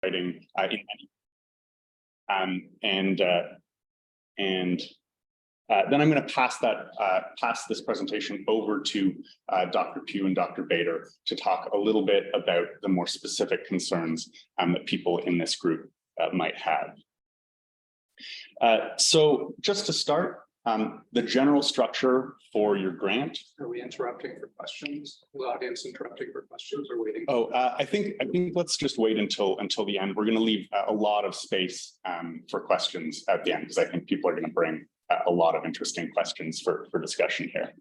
writing in any. Then I'm going to pass this presentation over to Dr. Pugh and Dr. Bader to talk a little bit about the more specific concerns that people in this group might have. So just to start, the general structure for your grant. Are we interrupting for questions? The audience interrupting for questions or waiting? Oh, I think let's just wait until the end. We're going to leave a lot of space for questions at the end, because I think people are going to bring a lot of interesting questions for discussion here.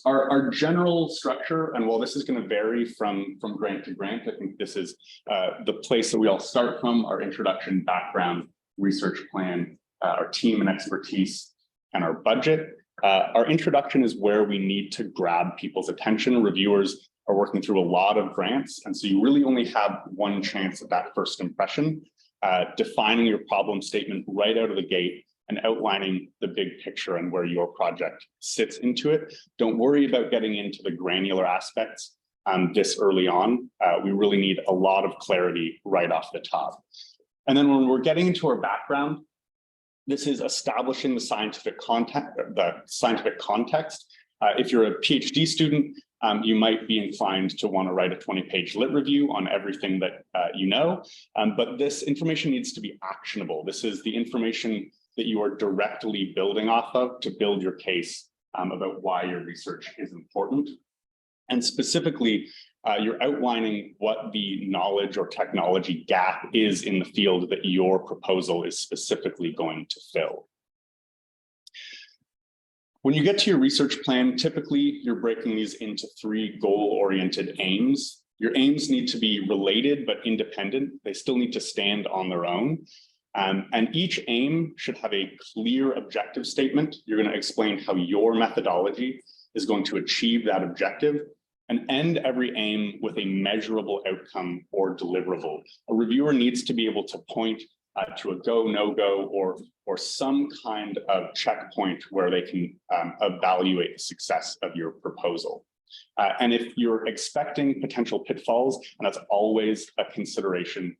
Our general structure, and while this is going to vary from grant to grant, I think this is the place that we all start from: our introduction, background, research plan, our team and expertise, and our budget. Our introduction is where we need to grab people's attention. Reviewers are working through a lot of grants, and so you really only have one chance at that first impression, defining your problem statement right out of the gate and outlining the big picture and where your project sits into it. Don't worry about getting into the granular aspects this early on. We really need a lot of clarity right off the top. And then when we're getting into our background, this is establishing the scientific context. If you're a PhD student, you might be inclined to want to write a 20-page lit review on everything that you know, but this information needs to be actionable. This is the information that you are directly building off of to build your case about why your research is important. And specifically, you're outlining what the knowledge or technology gap is in the field that your proposal is specifically going to fill. When you get to your research plan, typically you're breaking these into 3 goal-oriented aims. Your aims need to be related but independent. They still need to stand on their own. And each aim should have a clear objective statement. You're going to explain how your methodology is going to achieve that objective, and end every aim with a measurable outcome or deliverable. A reviewer needs to be able to point to a go, no-go, or some kind of checkpoint where they can evaluate the success of your proposal. And if you're expecting potential pitfalls, and that's always a consideration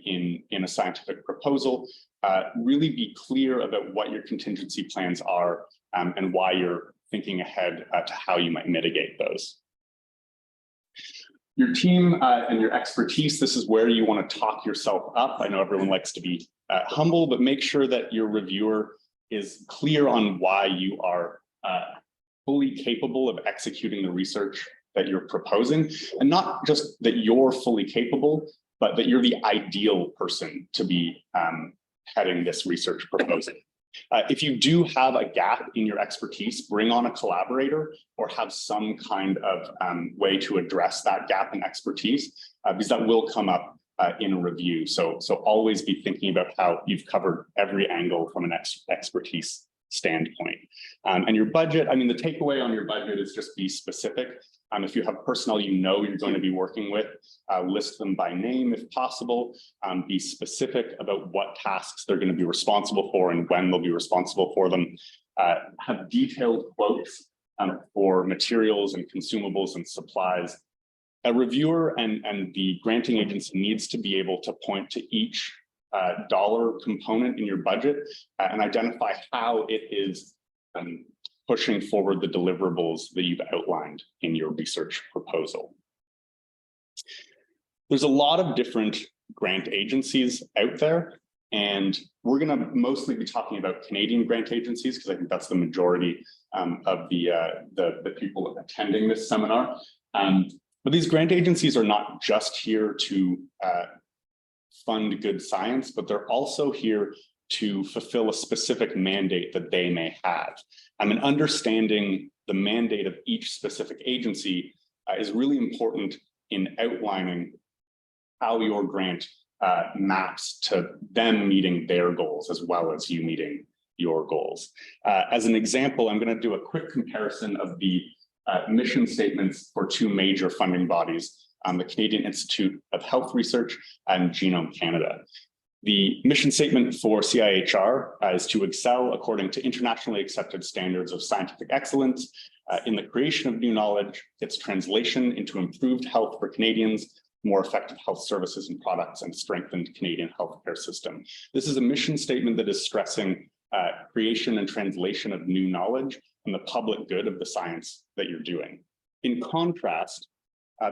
in a scientific proposal, really be clear about what your contingency plans are and why you're thinking ahead to how you might mitigate those. Your team and your expertise, this is where you want to talk yourself up. I know everyone likes to be humble, but make sure that your reviewer is clear on why you are fully capable of executing the research that you're proposing, and not just that you're fully capable, but that you're the ideal person to be heading this research proposal. If you do have a gap in your expertise, bring on a collaborator or have some kind of way to address that gap in expertise, because that will come up in a review. So always be thinking about how you've covered every angle from an expertise standpoint. And your budget, I mean, the takeaway on your budget is just be specific. If you have personnel you know you're going to be working with, list them by name if possible. Be specific about what tasks they're going to be responsible for and when they'll be responsible for them. Have detailed quotes for materials and consumables and supplies. A reviewer and the granting agency needs to be able to point to each dollar component in your budget and identify how it is pushing forward the deliverables that you've outlined in your research proposal. There's a lot of different grant agencies out there, and we're going to mostly be talking about Canadian grant agencies because I think that's the majority of the people attending this seminar. But these grant agencies are not just here to fund good science, but they're also here to fulfill a specific mandate that they may have. And understanding the mandate of each specific agency is really important in outlining how your grant maps to them meeting their goals as well as you meeting your goals. As an example, I'm going to do a quick comparison of the mission statements for 2 major funding bodies, the Canadian Institute of Health Research and Genome Canada. The mission statement for CIHR is to excel according to internationally accepted standards of scientific excellence in the creation of new knowledge, its translation into improved health for Canadians, more effective health services and products, and strengthened Canadian healthcare system. This is a mission statement that is stressing creation and translation of new knowledge and the public good of the science that you're doing. In contrast,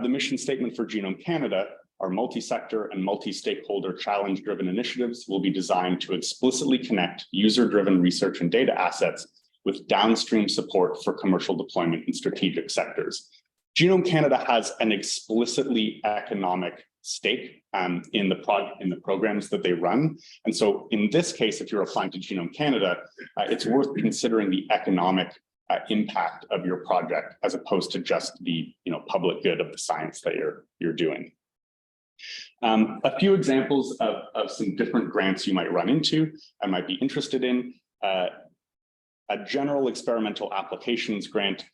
the mission statement for Genome Canada, our multi-sector and multi-stakeholder challenge-driven initiatives will be designed to explicitly connect user-driven research and data assets with downstream support for commercial deployment in strategic sectors. Genome Canada has an explicitly economic stake in the programs that they run. And so in this case, if you're applying to Genome Canada, it's worth considering the economic impact of your project as opposed to just the public good of the science that you're doing. A few examples of some different grants you might run into and might be interested in. A general experimental applications grant.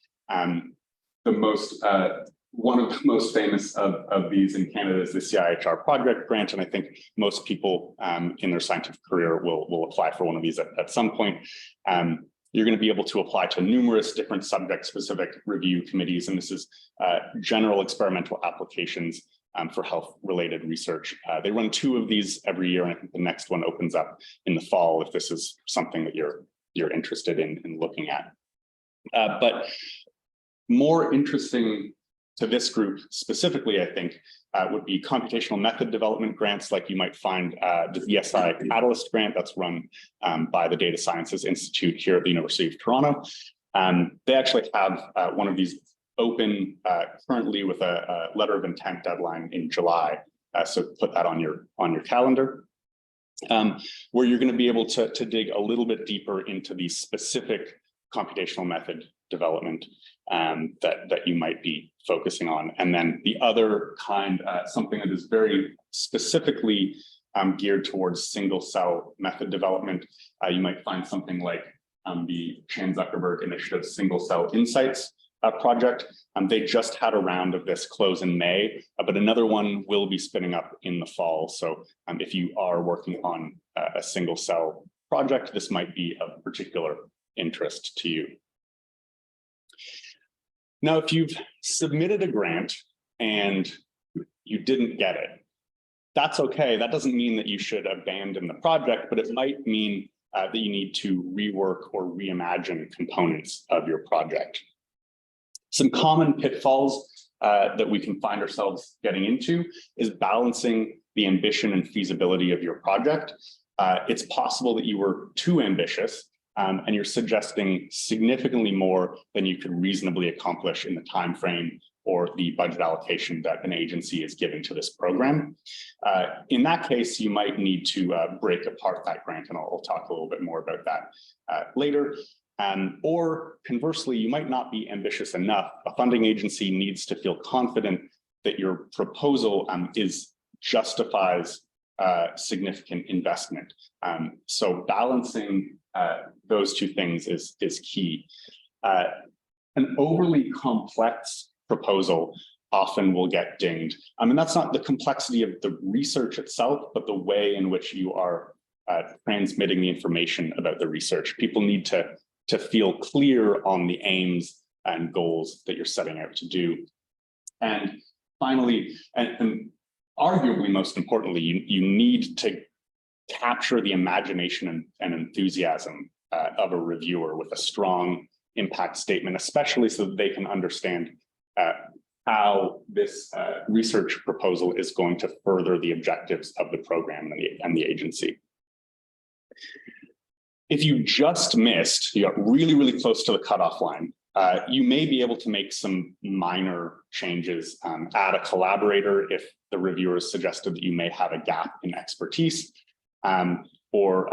One of the most famous of these in Canada is the CIHR project grant, and I think most people in their scientific career will apply for one of these at some point. You're going to be able to apply to numerous different subject-specific review committees, and this is general experimental applications for health-related research. They run 2 of these every year, and I think the next one opens up in the fall if this is something that you're interested in looking at. But more interesting to this group specifically, I think, would be computational method development grants, like you might find the VSI Catalyst grant that's run by the Data Sciences Institute here at the University of Toronto. They actually have one of these open currently with a letter of intent deadline in July. So put that on your calendar, where you're going to be able to dig a little bit deeper into the specific computational method development that you might be focusing on. And then the other kind, something that is very specifically geared towards single cell method development, you might find something like the Chan Zuckerberg Initiative Single Cell Insights project. They just had a round of this close in May, but another one will be spinning up in the fall. So if you are working on a single cell project, this might be of particular interest to you. Now, if you've submitted a grant and you didn't get it, that's okay. That doesn't mean that you should abandon the project, but it might mean that you need to rework or reimagine components of your project. Some common pitfalls that we can find ourselves getting into is balancing the ambition and feasibility of your project. It's possible that you were too ambitious and you're suggesting significantly more than you could reasonably accomplish in the time frame or the budget allocation that an agency is giving to this program. In that case, you might need to break apart that grant, and I'll talk a little bit more about that later. Or conversely, you might not be ambitious enough. A funding agency needs to feel confident that your proposal justifies significant investment. So balancing those two things is key. An overly complex proposal often will get dinged. I mean, that's not the complexity of the research itself, but the way in which you are transmitting the information about the research. People need to feel clear on the aims and goals that you're setting out to do. And finally, and arguably most importantly, you need to capture the imagination and enthusiasm of a reviewer with a strong impact statement, especially so that they can understand how this research proposal is going to further the objectives of the program and the agency. If you just missed, you got really, really close to the cutoff line, you may be able to make some minor changes, add a collaborator if the reviewers suggested that you may have a gap in expertise, or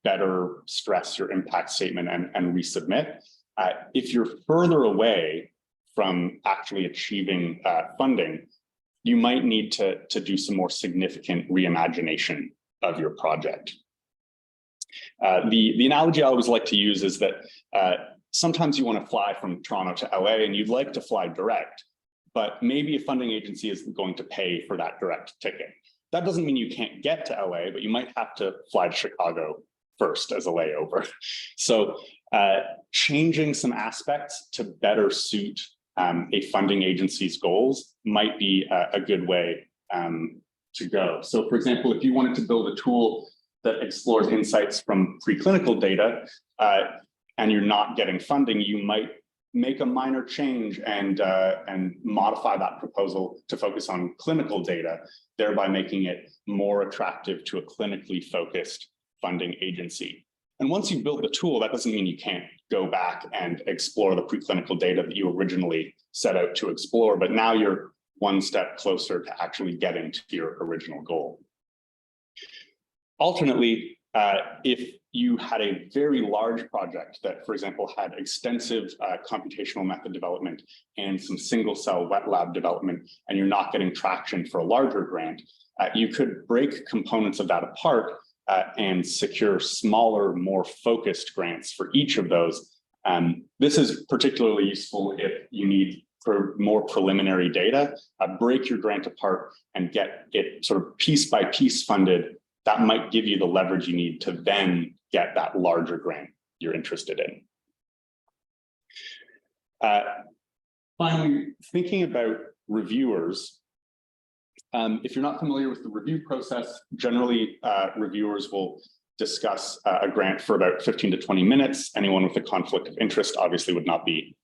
better stress your impact statement and resubmit. If you're further away from actually achieving funding, you might need to do some more significant reimagination of your project. The analogy I always like to use is that sometimes you want to fly from Toronto to LA and you'd like to fly direct, but maybe a funding agency isn't going to pay for that direct ticket. That doesn't mean you can't get to LA, but you might have to fly to Chicago first as a layover. So changing some aspects to better suit a funding agency's goals might be a good way to go. So for example, if you wanted to build a tool that explores insights from preclinical data and you're not getting funding, you might make a minor change and modify that proposal to focus on clinical data, thereby making it more attractive to a clinically focused funding agency. And once you've built the tool, that doesn't mean you can't go back and explore the preclinical data that you originally set out to explore, but now you're one step closer to actually getting to your original goal. Alternately, if you had a very large project that, for example, had extensive computational method development and some single cell wet lab development, and you're not getting traction for a larger grant, you could break components of that apart and secure smaller, more focused grants for each of those. This is particularly useful if you need for more preliminary data. Break your grant apart and get it sort of piece by piece funded. That might give you the leverage you need to then get that larger grant you're interested in. Finally, thinking about reviewers, if you're not familiar with the review process, generally reviewers will discuss a grant for about 15 to 20 minutes. Anyone with a conflict of interest obviously would not be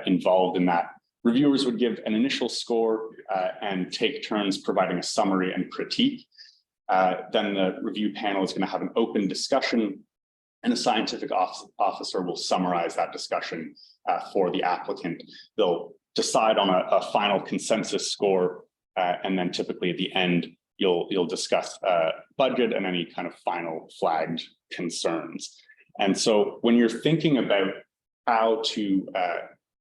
involved in that. Reviewers would give an initial score and take turns providing a summary and critique. Then the review panel is going to have an open discussion, and a scientific officer will summarize that discussion for the applicant. They'll decide on a final consensus score, and then typically at the end, you'll discuss budget and any kind of final flagged concerns. And so when you're thinking about how to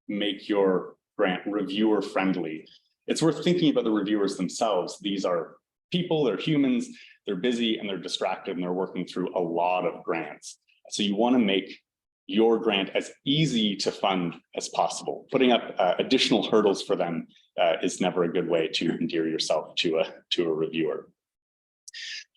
make your grant reviewer friendly, it's worth thinking about the reviewers themselves. These are people, they're humans, they're busy and they're distracted and they're working through a lot of grants. So you want to make your grant as easy to fund as possible. Putting up additional hurdles for them is never a good way to endear yourself to a reviewer.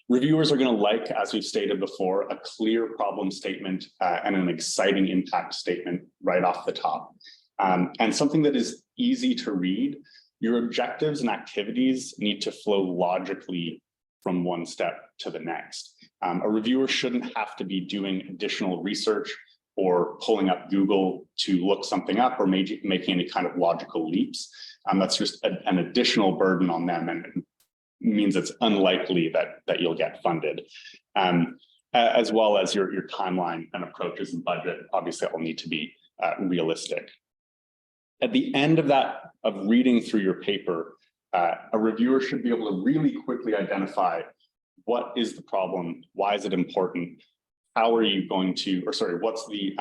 Reviewers are going to like, as we've stated before, a clear problem statement and an exciting impact statement right off the top. And something that is easy to read. Your objectives and activities need to flow logically from one step to the next. A reviewer shouldn't have to be doing additional research or pulling up Google to look something up or making any kind of logical leaps. That's just an additional burden on them, and it means it's unlikely that you'll get funded. As well as your timeline and approaches and budget, obviously all need to be realistic. At the end of reading through your paper, a reviewer should be able to really quickly identify what is the problem, why is it important, how are you going to, or sorry, what's the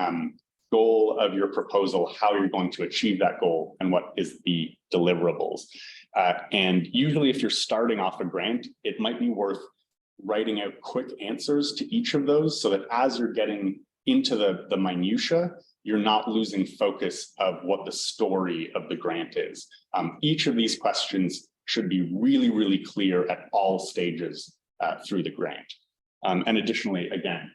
goal of your proposal, how you're going to achieve that goal, and what is the deliverables. And usually if you're starting off a grant, it might be worth writing out quick answers to each of those so that as you're getting into the minutia, you're not losing focus of what the story of the grant is. Each of these questions should be really, really clear at all stages through the grant. And additionally, again,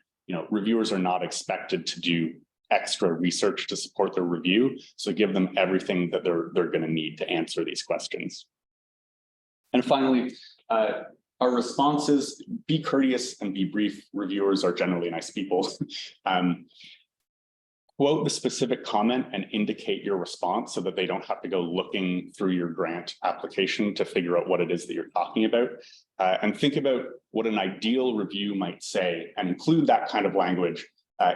reviewers are not expected to do extra research to support their review, so give them everything that they're going to need to answer these questions. And finally, our responses: be courteous and be brief. Reviewers are generally nice people. Quote the specific comment and indicate your response so that they don't have to go looking through your grant application to figure out what it is that you're talking about. And think about what an ideal review might say and include that kind of language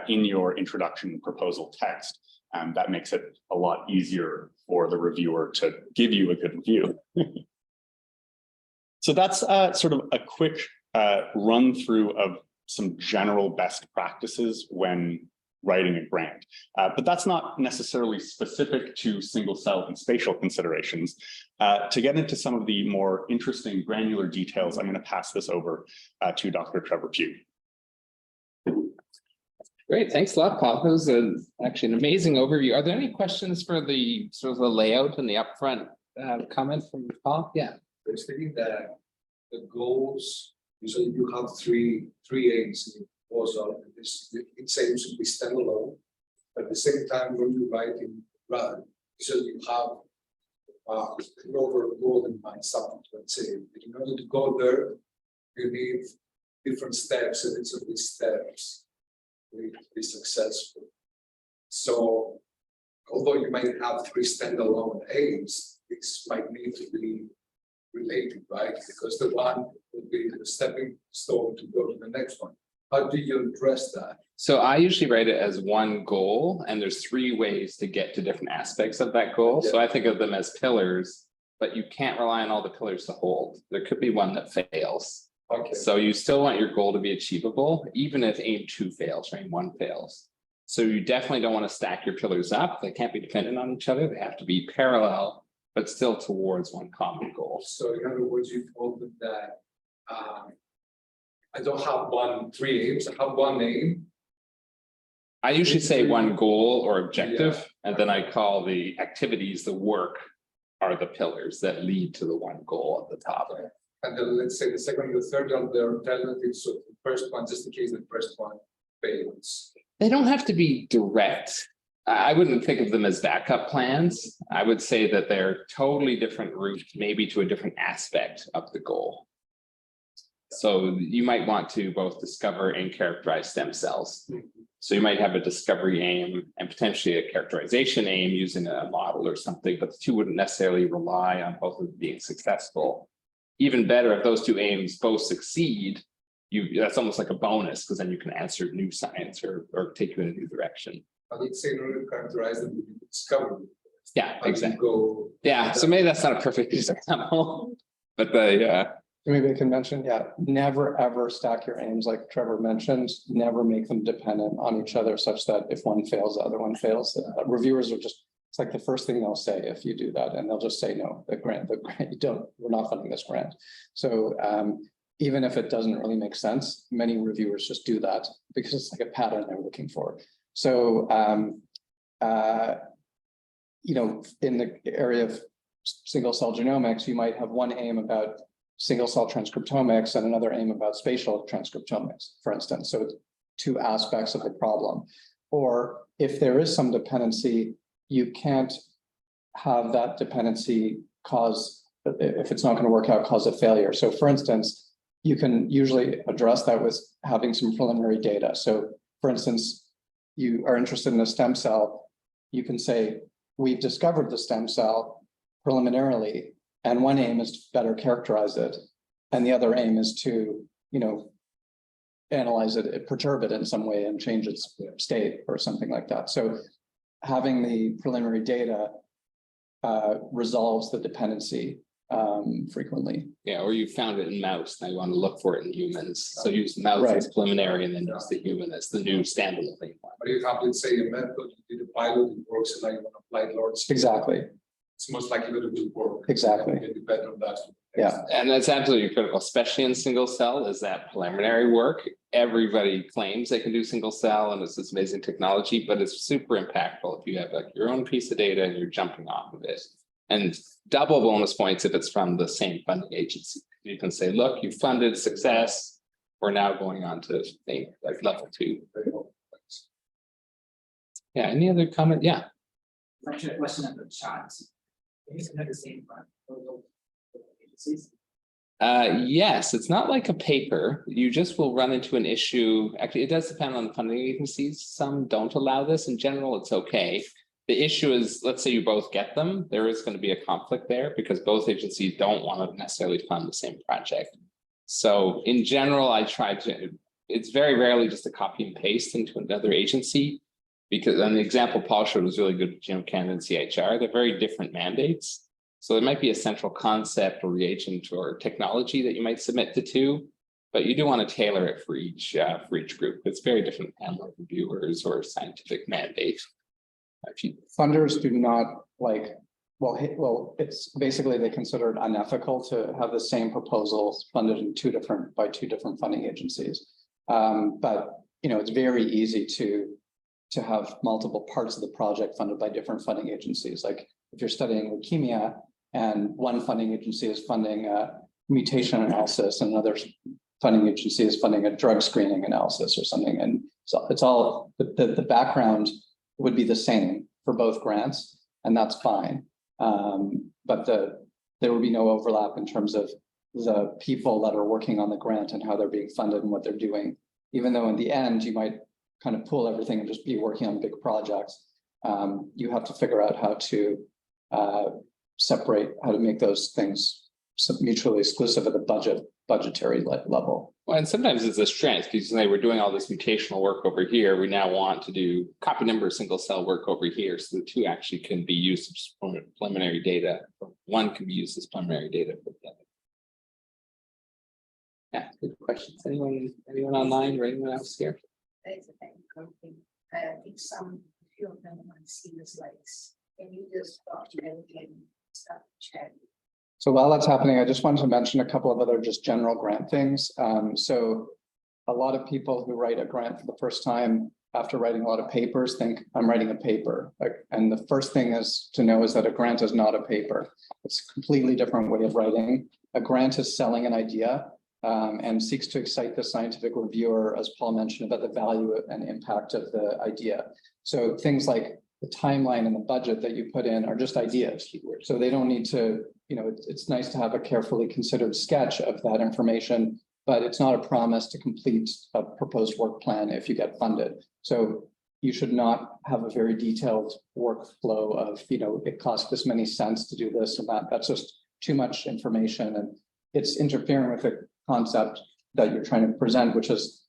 in your introduction proposal text. That makes it a lot easier for the reviewer to give you a good review. So that's sort of a quick run through of some general best practices when writing a grant. But that's not necessarily specific to single cell and spatial considerations. To get into some of the more interesting granular details, I'm going to pass this over to Dr. Trevor Pugh. Great, thanks a lot, Paul. That was actually an amazing overview. Are there any questions for the sort of the layout and the upfront comment from Paul? Yeah. I was thinking that the goals, usually you have three aims in proposal. It seems to be standalone, but at the same time, when you write in RUN, so you have lower goal in mind, something, let's say, in order to go there, you need different steps, and each of these steps need to be successful. So, although you might have 3 standalone aims, this might need to be related, right? Because the one would be the stepping stone to go to the next one. How do you address that? So I usually write it as one goal, and there's 3 ways to get to different aspects of that goal. So I think of them as pillars, but you can't rely on all the pillars to hold. There could be one that fails. Okay. So you still want your goal to be achievable, even if aim 2 fails or aim 1 fails. So you definitely don't want to stack your pillars up. They can't be dependent on each other. They have to be parallel, but still towards one common goal. So in other words, you told them that I don't have 3 aims, I have 1 aim. I usually say one goal or objective, and then I call the activities, the work, are the pillars that lead to the one goal at the top. And then let's say the second and the third are the alternatives. So the first one, just in case the first one fails. They don't have to be direct. I wouldn't think of them as backup plans. I would say that they're totally different routes, maybe to a different aspect of the goal. So you might want to both discover and characterize stem cells. So you might have a discovery aim and potentially a characterization aim using a model or something, but the 2 wouldn't necessarily rely on both of them being successful. Even better, if those 2 aims both succeed, that's almost like a bonus, because then you can answer new science or take you in a new direction. I would say in order to characterize them, you discover. Yeah, exactly. Go. Yeah, so maybe that's not a perfect example, but Maybe I can mention, never ever stack your aims like Trevor mentioned, never make them dependent on each other such that if one fails, the other one fails. Reviewers are just, it's like the first thing they'll say if you do that, and they'll just say, no, the grant, you don't, we're not funding this grant. So even if it doesn't really make sense, many reviewers just do that because it's like a pattern they're looking for. So, in the area of single cell genomics, you might have one aim about single cell transcriptomics and another aim about spatial transcriptomics, for instance. So 2 aspects of the problem. Or if there is some dependency, you can't have that dependency cause, if it's not going to work out, cause a failure. So for instance, you can usually address that with having some preliminary data. So for instance, you are interested in a stem cell, you can say, we've discovered the stem cell preliminarily, and one aim is to better characterize it, and the other aim is to, analyze it, perturb it in some way and change its state or something like that. So having the preliminary data resolves the dependency frequently. Yeah, or you found it in mouse, now you want to look for it in humans. So use mouse as preliminary and then use the human as the new standalone thing. But you have, let's say, a method, you did a pilot, it works, and now you want to apply it large. Exactly. It's most likely that it will work. Exactly. Maybe better on that. Yeah. And that's absolutely critical, especially in single cell, is that preliminary work. Everybody claims they can do single cell and it's this amazing technology, but it's super impactful if you have like your own piece of data and you're jumping off of it. And double bonus points if it's from the same funding agency. You can say, look, you funded success. We're now going on to think like level 2. Yeah, any other comment? Yeah. Actually, a question of the shots. They used to have the same front. Agencies. Yes, it's not like a paper. You just will run into an issue. Actually, it does depend on the funding agencies. Some don't allow this. In general, it's okay. The issue is, let's say you both get them, there is going to be a conflict there because both agencies don't want to necessarily fund the same project. So in general, I try to, it's very rarely just a copy and paste into another agency, because and the example Paul showed was really good with Genome Canada and CHR. They're very different mandates. So there might be a central concept or reagent or technology that you might submit to 2, but you do want to tailor it for each group. It's very different panel of reviewers or scientific mandates. Funders do not like, well, it's basically they consider it unethical to have the same proposals funded in by two different funding agencies. But it's very easy to have multiple parts of the project funded by different funding agencies. Like if you're studying leukemia and one funding agency is funding a mutation analysis and another funding agency is funding a drug screening analysis or something. And so it's all, the background would be the same for both grants, and that's fine. But there will be no overlap in terms of the people that are working on the grant and how they're being funded and what they're doing. Even though in the end, you might kind of pull everything and just be working on big projects. You have to figure out how to separate, how to make those things mutually exclusive at the budgetary level. Well, and sometimes it's a strength because we're doing all this mutational work over here. We now want to do copy number single cell work over here. So the two actually can be used as preliminary data. One can be used as preliminary data for the other. Yeah, good questions. Anyone online or anyone else here? That's a technical thing. I think a few of them might see the slides. Can you just document and start chat? So while that's happening, I just wanted to mention a couple of other just general grant things. So a lot of people who write a grant for the first time after writing a lot of papers think I'm writing a paper. And the first thing is to know is that a grant is not a paper. It's a completely different way of writing. A grant is selling an idea and seeks to excite the scientific reviewer, as Paul mentioned, about the value and impact of the idea. So things like the timeline and the budget that you put in are just ideas. So they don't need to, it's nice to have a carefully considered sketch of that information, but it's not a promise to complete a proposed work plan if you get funded. So you should not have a very detailed workflow of, it costs this many cents to do this and that. That's just too much information. And it's interfering with the concept that you're trying to present, which is,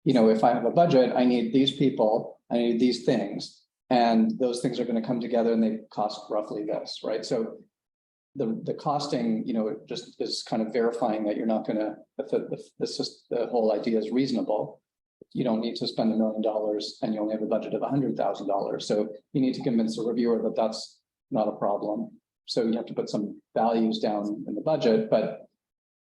if I have a budget, I need these people, I need these things. And those things are going to come together and they cost roughly this, right? So the costing, it just is kind of verifying that you're not going to, the whole idea is reasonable. You don't need to spend $1 million and you only have a budget of $100,000. So you need to convince the reviewer that that's not a problem. So you have to put some values down in the budget, but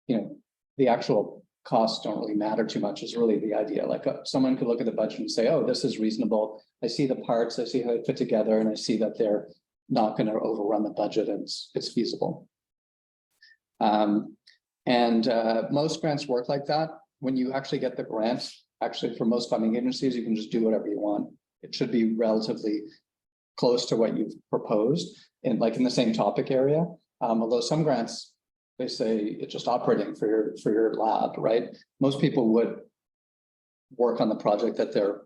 the actual costs don't really matter too much. Is really the idea. Like someone could look at the budget and say, oh, this is reasonable. I see the parts, I see how they fit together, and I see that they're not going to overrun the budget and it's feasible. Most grants work like that. When you actually get the grant, actually for most funding agencies, you can just do whatever you want. It should be relatively close to what you've proposed in the same topic area. Although some grants, they say it's just operating for your lab, right? Most people would work on the project that they're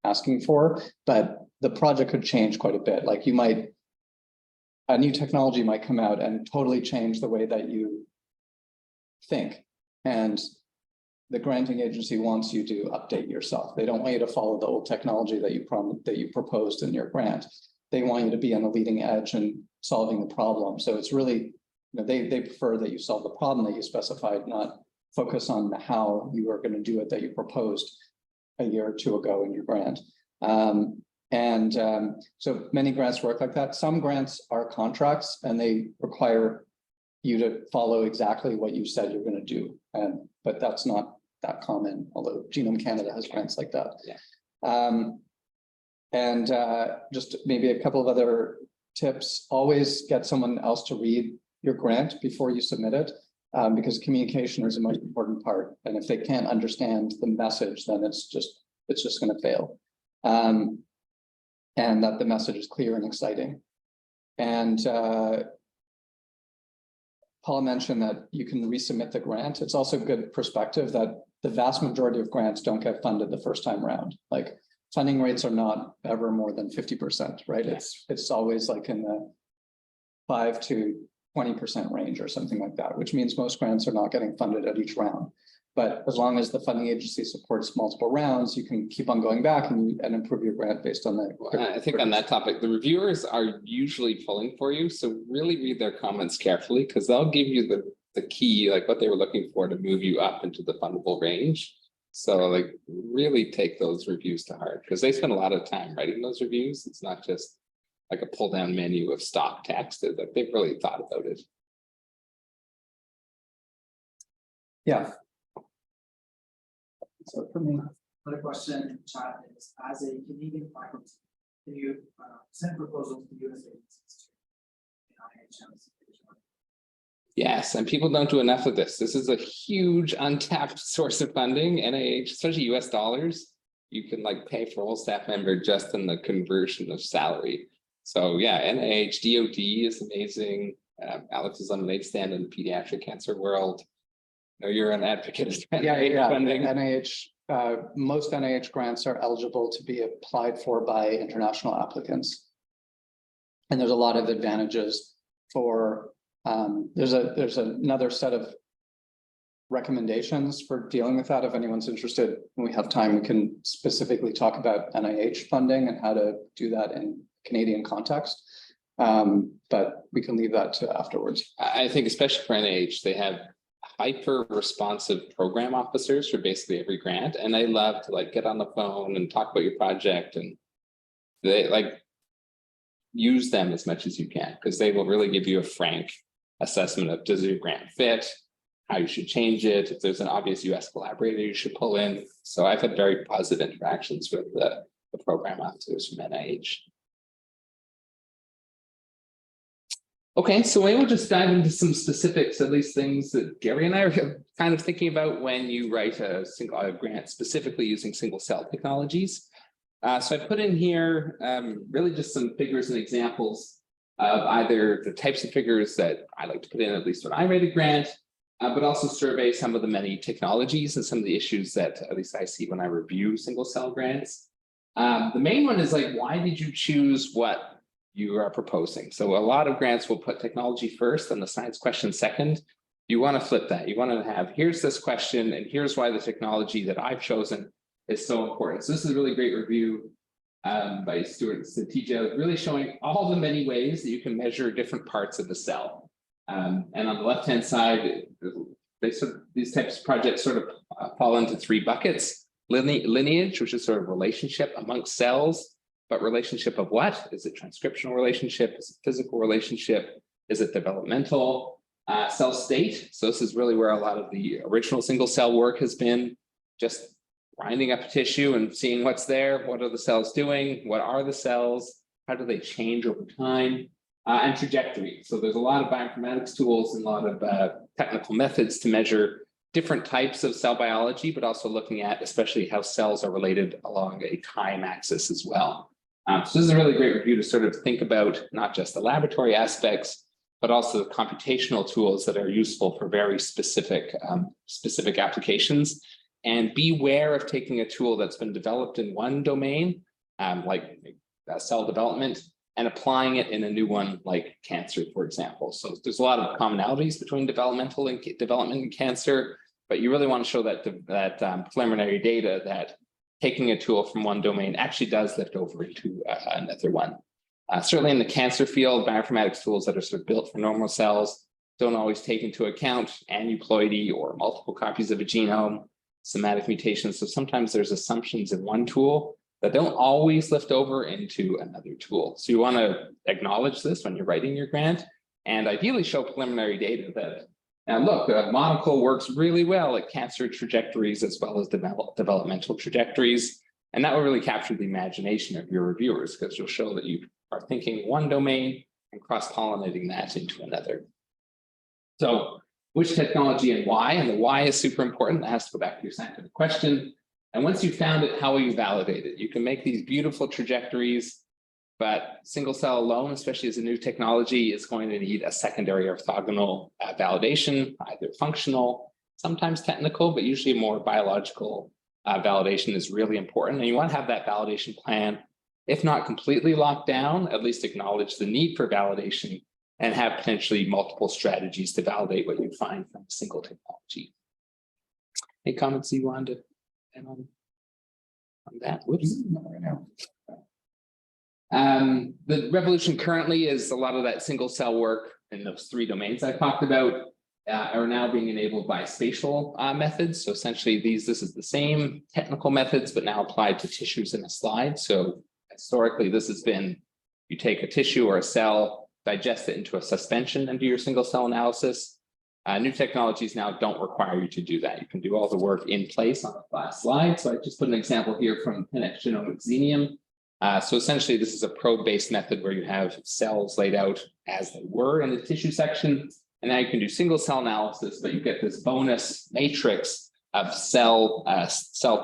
asking for, but the project could change quite a bit. Like a new technology might come out and totally change the way that you think. And the granting agency wants you to update yourself. They don't want you to follow the old technology that you proposed in your grant. They want you to be on the leading edge and solving the problem. So it's really, they prefer that you solve the problem that you specified, not focus on how you are going to do it that you proposed a year or two ago in your grant. So many grants work like that. Some grants are contracts and they require you to follow exactly what you said you're going to do. But that's not that common, although Genome Canada has grants like that. Yeah. Just maybe a couple of other tips. Always get someone else to read your grant before you submit it, because communication is the most important part. And if they can't understand the message, then it's just going to fail. And that the message is clear and exciting. And Paul mentioned that you can resubmit the grant. It's also good perspective that the vast majority of grants don't get funded the first time around. Like funding rates are not ever more than 50%, right? Yeah. It's always like in the 5 to 20% range or something like that, which means most grants are not getting funded at each round. But as long as the funding agency supports multiple rounds, you can keep on going back and improve your grant based on that. I think on that topic, the reviewers are usually pulling for you. So really read their comments carefully because they'll give you the key, like what they were looking for to move you up into the fundable range. So really take those reviews to heart because they spend a lot of time writing those reviews. It's not just like a pull down menu of stock text. They've really thought about it. Yeah. So for me, another question in the chat is, as a Canadian faculty, can you send proposals to US agencies? Yes, and people don't do enough of this. This is a huge untapped source of funding. NIH, especially US dollars, you can pay for a whole staff member just in the conversion of salary. So yeah, NIH, DOD is amazing. Alex is on the lead stand in the pediatric cancer world. No, you're an advocate of NIH funding. NIH, most NIH grants are eligible to be applied for by international applicants. And there's a lot of advantages for, there's another set of recommendations for dealing with that. If anyone's interested, when we have time, we can specifically talk about NIH funding and how to do that in Canadian context. But we can leave that to afterwards. I think especially for NIH, they have hyper responsive program officers for basically every grant. And they love to like get on the phone and talk about your project, and they like use them as much as you can, because they will really give you a frank assessment of does your grant fit, how you should change it, if there's an obvious US collaborator you should pull in. So I've had very positive interactions with the program officers from NIH. Okay, so maybe we'll just dive into some specifics, at least things that Gary and I are kind of thinking about when you write a grant specifically using single cell technologies. So I put in here really just some figures and examples of either the types of figures that I like to put in, at least when I write a grant, but also survey some of the many technologies and some of the issues that at least I see when I review single cell grants. The main one is like, why did you choose what you are proposing? So a lot of grants will put technology first and the science question second. You want to flip that. You want to have, here's this question and here's why the technology that I've chosen is so important. So this is a really great review by Stuart Satija, really showing all the many ways that you can measure different parts of the cell. And on the left-hand side, these types of projects sort of fall into three buckets. Lineage, which is sort of relationship amongst cells. But relationship of what? Is it transcriptional relationship? Is it physical relationship? Is it developmental? Cell state. So this is really where a lot of the original single cell work has been, just grinding up a tissue and seeing what's there. What are the cells doing? What are the cells? How do they change over time? And trajectory. So there's a lot of bioinformatics tools and a lot of technical methods to measure different types of cell biology, but also looking at especially how cells are related along a time axis as well. So this is a really great review to sort of think about not just the laboratory aspects, but also the computational tools that are useful for very specific applications. And beware of taking a tool that's been developed in one domain, like cell development, and applying it in a new one like cancer, for example. So there's a lot of commonalities between development and cancer, but you really want to show that preliminary data that taking a tool from one domain actually does lift over into another one. Certainly in the cancer field, bioinformatics tools that are sort of built for normal cells don't always take into account aneuploidy or multiple copies of a genome, somatic mutations. So sometimes there's assumptions in one tool that don't always lift over into another tool. So you want to acknowledge this when you're writing your grant, and ideally show preliminary data that, now look, monocle works really well at cancer trajectories as well as developmental trajectories. And that will really capture the imagination of your reviewers, because you'll show that you are thinking one domain and cross-pollinating that into another. So which technology and why? And the why is super important. That has to go back to your scientific question. And once you've found it, how will you validate it? You can make these beautiful trajectories, but single cell alone, especially as a new technology, is going to need a secondary orthogonal validation, either functional, sometimes technical, but usually more biological validation is really important. And you want to have that validation plan, if not completely locked down, at least acknowledge the need for validation and have potentially multiple strategies to validate what you find from a single technology. Any comments you wanted to add on that? Whoops. Not right now. The revolution currently is a lot of that single cell work in those three domains I talked about are now being enabled by spatial methods. So essentially this is the same technical methods, but now applied to tissues in a slide. So historically, this has been, you take a tissue or a cell, digest it into a suspension and do your single cell analysis. New technologies now don't require you to do that. You can do all the work in place on a flat slide. So I just put an example here from 10x Genomics Xenium. So essentially, this is a probe-based method where you have cells laid out as they were in the tissue section. And now you can do single cell analysis, but you get this bonus matrix of cell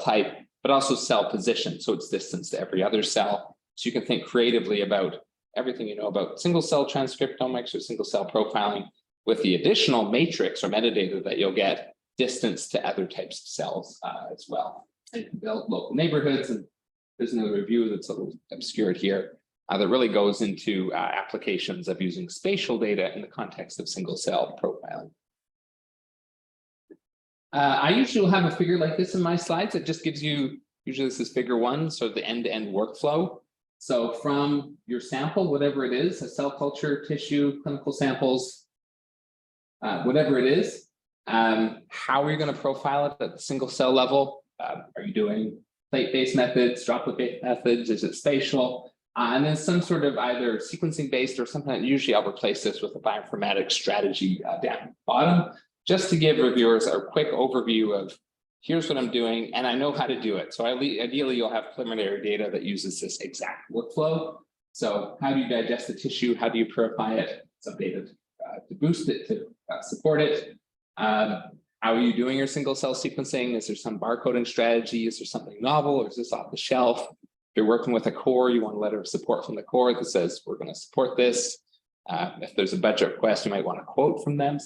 type, but also cell position. So it's distance to every other cell. So you can think creatively about everything you know about single cell transcriptomics or single cell profiling, with the additional matrix or metadata that you'll get distance to other types of cells as well. And you can build local neighborhoods, and there's another review that's a little obscured here that really goes into applications of using spatial data in the context of single cell profiling. I usually will have a figure like this in my slides. It just gives you, usually this is figure 1, so the end-to-end workflow. So from your sample, whatever it is, a cell culture, tissue, clinical samples, whatever it is, how are you going to profile it at the single cell level? Are you doing plate-based methods, droplet-based methods? Is it spatial? And then some sort of either sequencing-based or something that usually I'll replace this with a bioinformatics strategy down at the bottom, just to give reviewers a quick overview of here's what I'm doing, and I know how to do it. So ideally, you'll have preliminary data that uses this exact workflow. So how do you digest the tissue? How do you purify it? Some data to boost it, to support it. How are you doing your single cell sequencing? Is there some barcoding strategy? Is there something novel, or is this off the shelf? If you're working with a core, you want a letter of support from the core that says, we're going to support this. If there's a budget request, you might want a quote from them,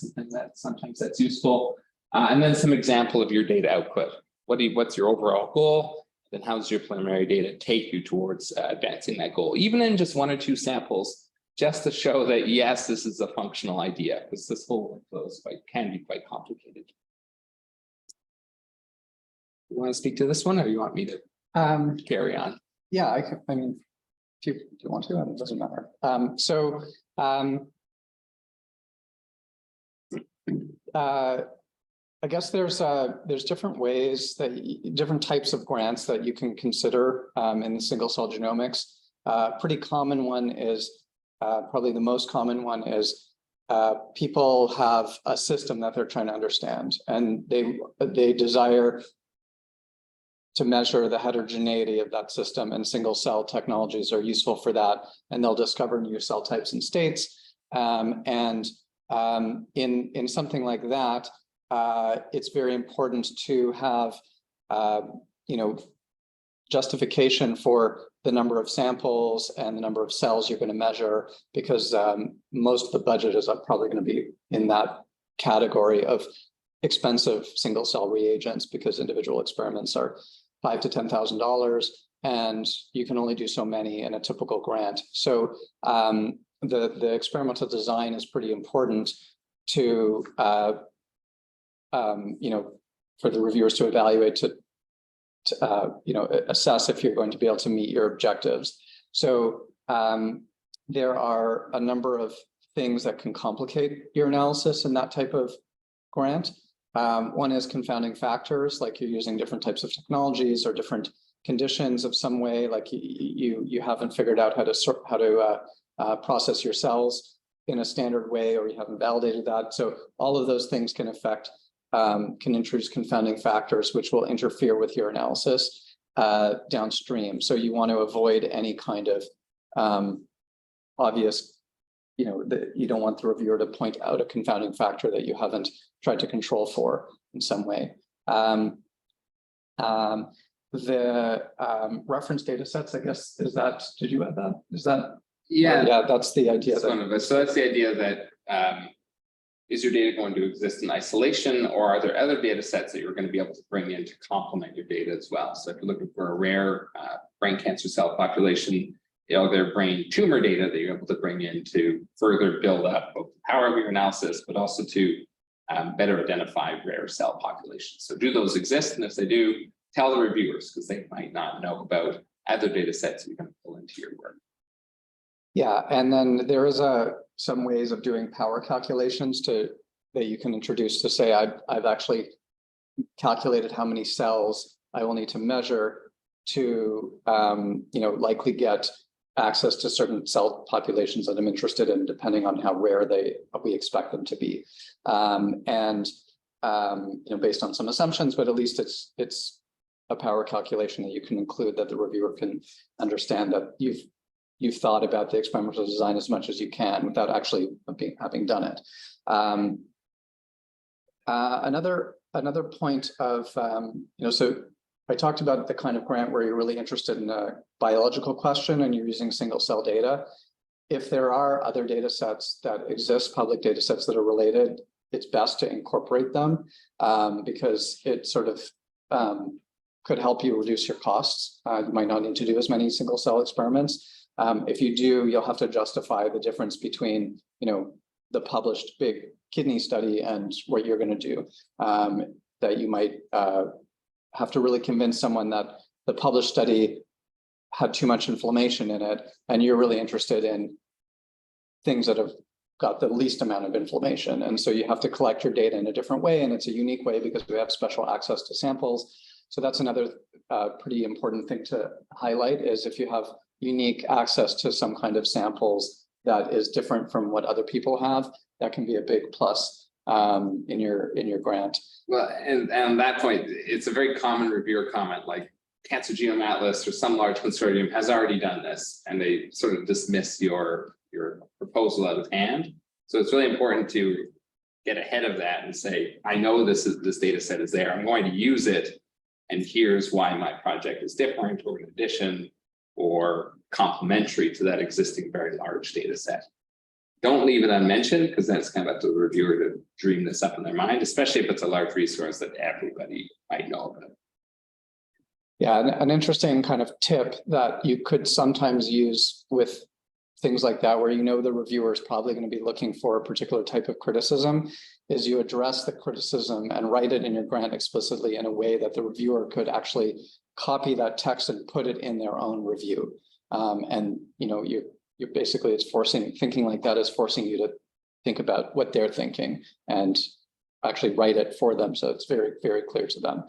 sometimes that's useful. And then some example of your data output. What's your overall goal? Then how's your preliminary data take you towards advancing that goal? Even in just 1 or 2 samples, just to show that, yes, this is a functional idea, because this whole workflow can be quite complicated. You want to speak to this one, or you want me to carry on? Yeah, I mean, if you want to, it doesn't matter. I guess there's different ways that different types of grants that you can consider in the single cell genomics. Pretty common one is probably the most common one is people have a system that they're trying to understand, and they desire to measure the heterogeneity of that system, and single cell technologies are useful for that, and they'll discover new cell types and states. In something like that, it's very important to have justification for the number of samples and the number of cells you're going to measure, because most of the budget is probably going to be in that category of expensive single cell reagents, because individual experiments are $5,000 to $10,000, and you can only do so many in a typical grant. So the experimental design is pretty important to for the reviewers to evaluate, to assess if you're going to be able to meet your objectives. So there are a number of things that can complicate your analysis in that type of grant. One is confounding factors, like you're using different types of technologies or different conditions of some way, like you haven't figured out how to process your cells in a standard way, or you haven't validated that. So all of those things can affect, can introduce confounding factors, which will interfere with your analysis downstream. So you want to avoid any kind of obvious, that you don't want the reviewer to point out a confounding factor that you haven't tried to control for in some way. The reference data sets, I guess, did you add that? Is that? Yeah. Yeah, that's the idea. That's one of us. So that's the idea that is your data going to exist in isolation, or are there other data sets that you're going to be able to bring in to complement your data as well? So if you're looking for a rare brain cancer cell population, their brain tumor data that you're able to bring in to further build up both the power of your analysis, but also to better identify rare cell populations. So do those exist? And if they do, tell the reviewers, because they might not know about other data sets you're going to pull into your work. Yeah, and then there is some ways of doing power calculations that you can introduce to say, I've actually calculated how many cells I will need to measure to likely get access to certain cell populations that I'm interested in, depending on how rare we expect them to be, based on some assumptions, but at least it's a power calculation that you can include, that the reviewer can understand that you've thought about the experimental design as much as you can without actually having done it. Another point of so I talked about the kind of grant where you're really interested in a biological question and you're using single cell data. if there are other data sets that exist, public data sets that are related, it's best to incorporate them because it sort of could help you reduce your costs. You might not need to do as many single cell experiments. If you do, you'll have to justify the difference between, the published big kidney study and what you're going to do. That you might have to really convince someone that the published study had too much inflammation in it, and you're really interested in things that have got the least amount of inflammation. And so you have to collect your data in a different way, and it's a unique way because we have special access to samples. So that's another pretty important thing to highlight is if you have unique access to some kind of samples that is different from what other people have, that can be a big plus in your grant. Well, and on that point, it's a very common reviewer comment, like Cancer Genome Atlas or some large consortium has already done this, and they sort of dismiss your proposal out of hand. So it's really important to get ahead of that and say, I know this data set is there, I'm going to use it, and here's why my project is different or in addition or complementary to that existing very large data set. Don't leave it unmentioned, because then it's kind of up to the reviewer to dream this up in their mind, especially if it's a large resource that everybody might know about. Yeah, an interesting kind of tip that you could sometimes use with things like that, where the reviewer is probably going to be looking for a particular type of criticism, is you address the criticism and write it in your grant explicitly in a way that the reviewer could actually copy that text and put it in their own review. And you're basically, it's thinking like that is forcing you to think about what they're thinking and actually write it for them, so it's very, very clear to them.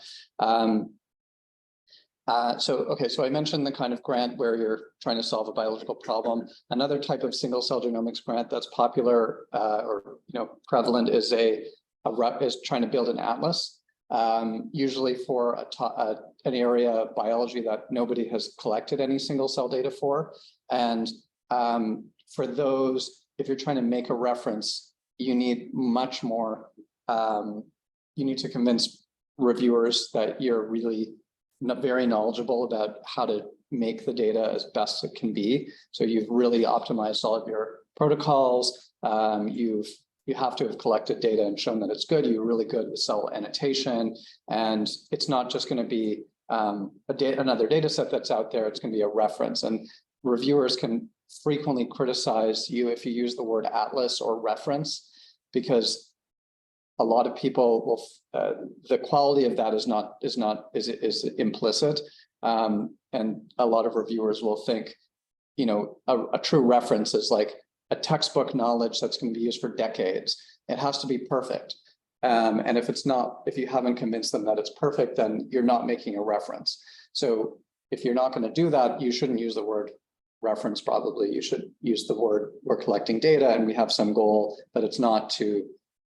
So I mentioned the kind of grant where you're trying to solve a biological problem. Another type of single cell genomics grant that's popular or prevalent is is trying to build an atlas, usually for an area of biology that nobody has collected any single cell data for. And for those, if you're trying to make a reference, you need much more. You need to convince reviewers that you're really very knowledgeable about how to make the data as best it can be. So you've really optimized all of your protocols. You have to have collected data and shown that it's good. You're really good with cell annotation, and it's not just going to be another data set that's out there. It's going to be a reference, and reviewers can frequently criticize you if you use the word atlas or reference, because a lot of people will, the quality of that is implicit. And a lot of reviewers will think, a true reference is like a textbook knowledge that's going to be used for decades. It has to be perfect. And if you haven't convinced them that it's perfect, then you're not making a reference. So if you're not going to do that, you shouldn't use the word reference. Probably you should use the word, we're collecting data and we have some goal, but it's not to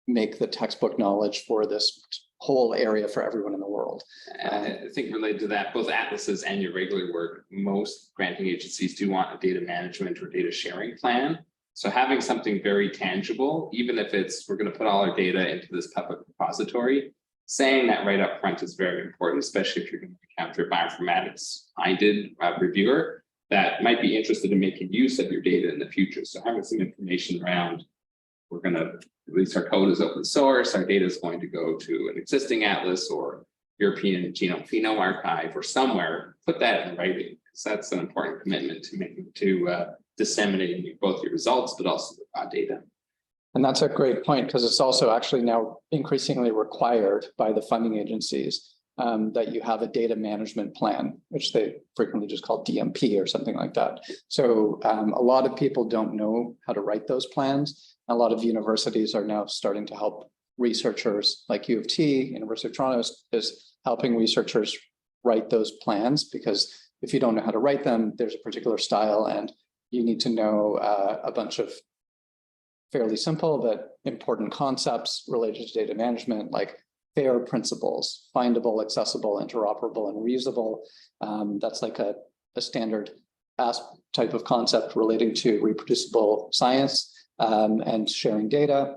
make the textbook knowledge for this whole area for everyone in the world. I think related to that, both atlases and your regular work, most granting agencies do want a data management or data sharing plan. So having something very tangible, even if we're going to put all our data into this public repository, saying that right up front is very important, especially if you're going to encounter bioinformatics-minded reviewer that might be interested in making use of your data in the future. So having some information around, we're going to release our code as open source, our data is going to go to an existing atlas or European Genome Phenome Archive or somewhere, put that in writing, because that's an important commitment to disseminating both your results, but also the raw data. And that's a great point, because it's also actually now increasingly required by the funding agencies that you have a data management plan, which they frequently just call DMP or something like that. So a lot of people don't know how to write those plans. A lot of universities are now starting to help researchers, like U of T, University of Toronto is helping researchers write those plans, because if you don't know how to write them, there's a particular style and you need to know a bunch of fairly simple but important concepts related to data management, like FAIR principles, findable, accessible, interoperable, and reusable. That's like a standard type of concept relating to reproducible science and sharing data.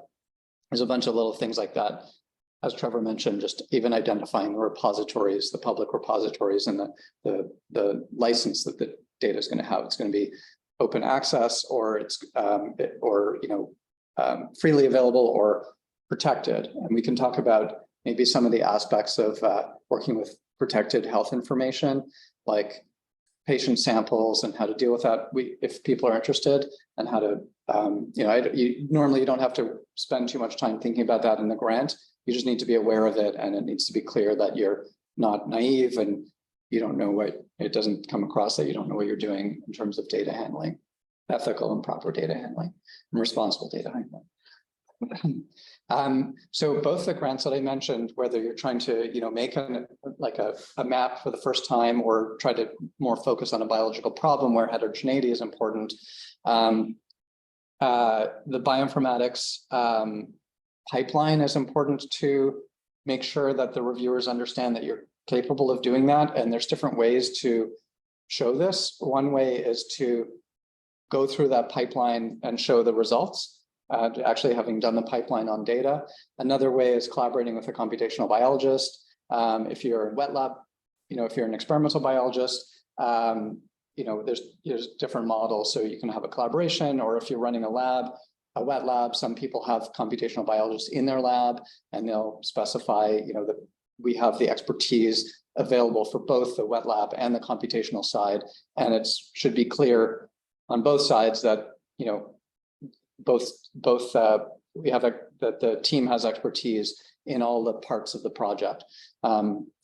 There's a bunch of little things like that. As Trevor mentioned, just even identifying the repositories, the public repositories, and the license that the data is going to have. It's going to be open access or it's freely available or protected. And we can talk about maybe some of the aspects of working with protected health information, like patient samples and how to deal with that. If people are interested, and how to, normally you don't have to spend too much time thinking about that in the grant. You just need to be aware of it, and it needs to be clear that you're not naive and you don't know it doesn't come across that you don't know what you're doing in terms of data handling, ethical and proper data handling, and responsible data handling. So both the grants that I mentioned, whether you're trying to, make a map for the first time or try to more focus on a biological problem where heterogeneity is important, the bioinformatics pipeline is important to make sure that the reviewers understand that you're capable of doing that. And there's different ways to show this. One way is to go through that pipeline and show the results. Actually having done the pipeline on data. Another way is collaborating with a computational biologist. If you're in wet lab, if you're an experimental biologist, there's different models. So you can have a collaboration, or if you're running a wet lab, some people have computational biologists in their lab, and they'll specify, that we have the expertise available for both the wet lab and the computational side. And it should be clear on both sides that, we have that the team has expertise in all the parts of the project.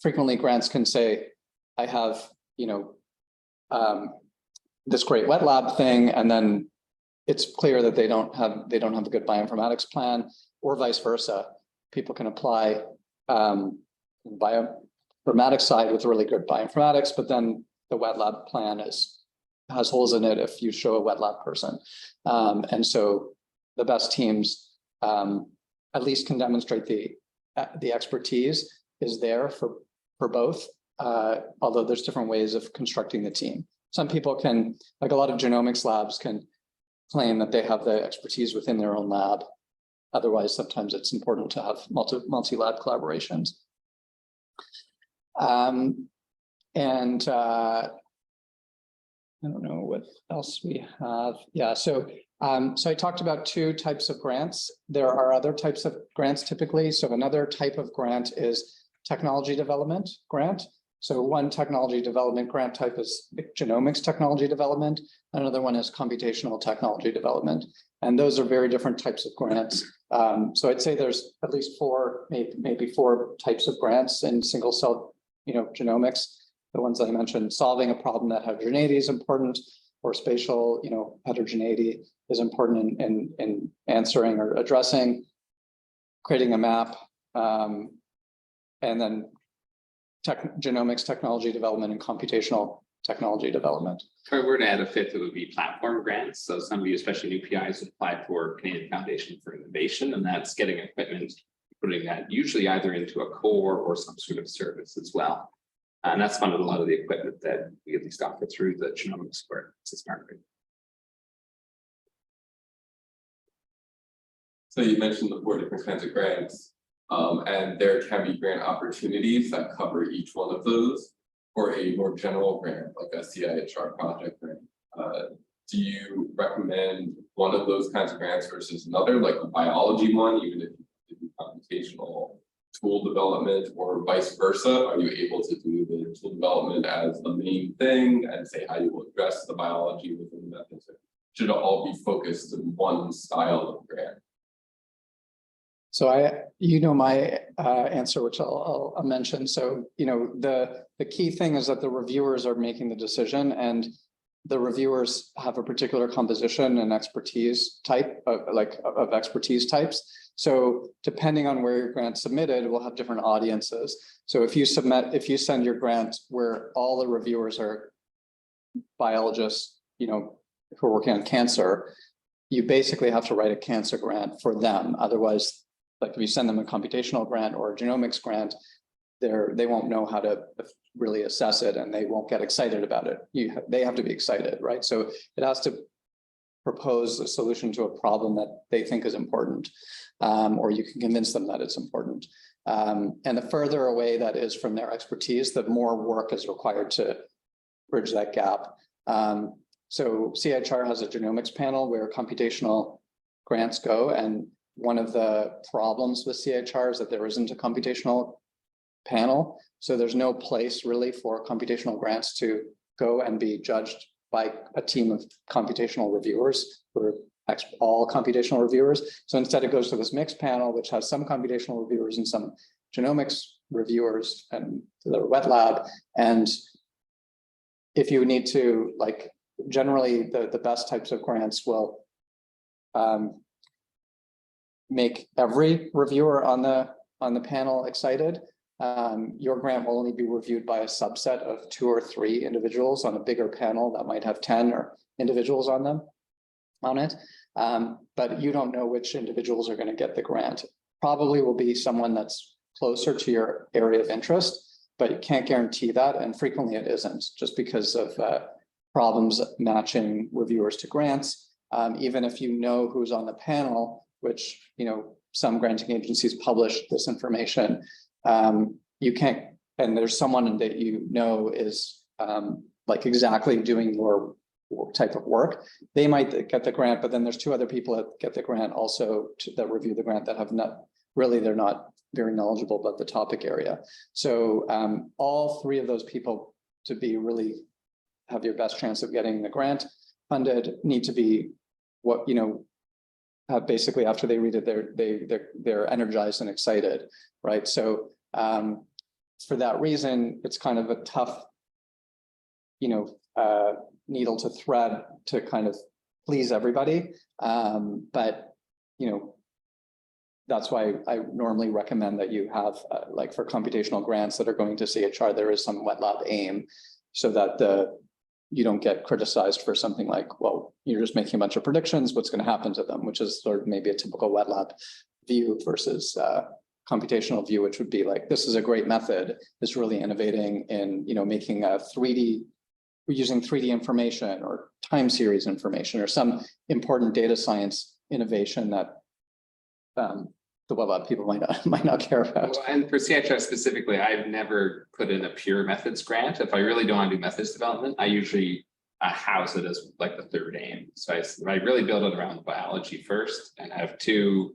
Frequently grants can say, I have, this great wet lab thing, and then it's clear that they don't have a good bioinformatics plan, or vice versa. People can apply bioinformatics side with really good bioinformatics, but then the wet lab plan has holes in it if you show a wet lab person. And so the best teams at least can demonstrate the expertise is there for both, although there's different ways of constructing the team. Some people can, like a lot of genomics labs, can claim that they have the expertise within their own lab. Otherwise, sometimes it's important to have multi-lab collaborations. I don't know what else we have. Yeah, so I talked about two types of grants. There are other types of grants typically. So another type of grant is technology development grant. So one technology development grant type is genomics technology development. Another one is computational technology development. And those are very different types of grants. So I'd say there's at least maybe four types of grants in single cell, genomics. The ones that I mentioned, solving a problem that heterogeneity is important, or spatial, heterogeneity is important in answering or addressing, creating a map, and then genomics technology development and computational technology development. If I were to add a fifth, it would be platform grants. So some of you, especially new PIs, would apply for Canadian Foundation for Innovation, and that's getting equipment, putting that usually either into a core or some sort of service as well. And that's funded a lot of the equipment that we at least offer through the genomics work. It's a smart grid. So you mentioned the 4 different kinds of grants, and there can be grant opportunities that cover each one of those, or a more general grant like a CIHR project grant. Do you recommend one of those kinds of grants versus another, like a biology one, even if you do computational tool development, or vice versa? Are you able to do the tool development as the main thing and say how you will address the biology within the methods? Should it all be focused in one style of grant? So my answer, which I'll mention. So, the key thing is that the reviewers are making the decision, and the reviewers have a particular composition and expertise type of expertise types. So depending on where your grant's submitted, we'll have different audiences. So if you send your grant where all the reviewers are biologists, who are working on cancer, you basically have to write a cancer grant for them. Otherwise, like if you send them a computational grant or a genomics grant, they won't know how to really assess it, and they won't get excited about it. They have to be excited, right? So it has to propose a solution to a problem that they think is important, or you can convince them that it's important. And the further away that is from their expertise, the more work is required to bridge that gap. So CHR has a genomics panel where computational grants go, and one of the problems with CHR is that there isn't a computational panel. So there's no place really for computational grants to go and be judged by a team of computational reviewers who are all computational reviewers. So instead it goes to this mixed panel, which has some computational reviewers and some genomics reviewers and the wet lab. And if you need to, like, generally the best types of grants will make every reviewer on the panel excited. Your grant will only be reviewed by a subset of 2 or 3 individuals on a bigger panel that might have 10 or individuals on it. But you don't know which individuals are going to get the grant. Probably will be someone that's closer to your area of interest, but you can't guarantee that. And frequently it isn't, just because of problems matching reviewers to grants. Even if you know who's on the panel, which, you know, some granting agencies publish this information, you can't, and there's someone that you know is like exactly doing your type of work, they might get the grant, but then there's 2 other people that get the grant also that review the grant that have not really, they're not very knowledgeable about the topic area. So all 3 of those people, to be really have your best chance of getting the grant funded, need to be what, you know, basically after they read it, they're energized and excited, right? So for that reason, it's kind of a tough, you know, needle to thread to kind of please everybody. But, you know, that's why I normally recommend that you have, like for computational grants that are going to CHR, there is some wet lab aim, so that you don't get criticized for something like, well, you're just making a bunch of predictions, what's going to happen to them, which is sort of maybe a typical wet lab view versus computational view, which would be like, this is a great method. It's really innovating in, you know, making a 3D, using 3D information or time series information or some important data science innovation that the web lab people might not care about. Well, and for CHR specifically, I've never put in a pure methods grant. If I really don't want to do methods development, I usually house it as like the 3rd aim. So I really build it around biology first and have 2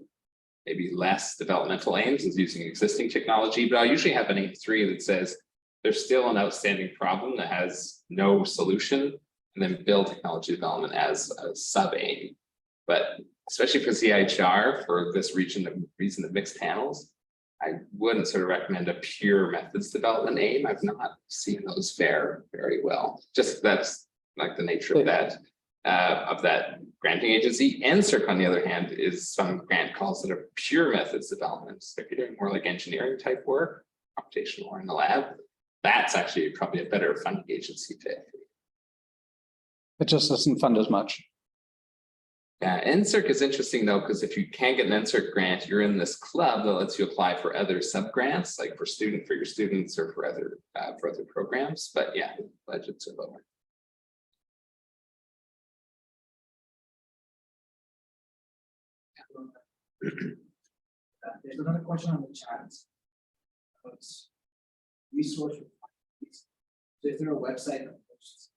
maybe less developmental aims as using existing technology, but I usually have an aim 3 that says there's still an outstanding problem that has no solution, and then build technology development as a sub aim. But especially for CHR, for this reason of mixed panels, I wouldn't sort of recommend a pure methods development aim. I've not seen those fare very well. Just that's like the nature of that granting agency. NSERC, on the other hand, is some grant calls that are pure methods development. So if you're doing more like engineering type work, computational or in the lab, that's actually probably a better funding agency fit. It just doesn't fund as much. Yeah, NSERC is interesting though, because if you can get an NSERC grant, you're in this club that lets you apply for other sub grants, like for your students or for other programs. But yeah, budgets are lower. There's another question on the chat. Resource. So is there a website that posts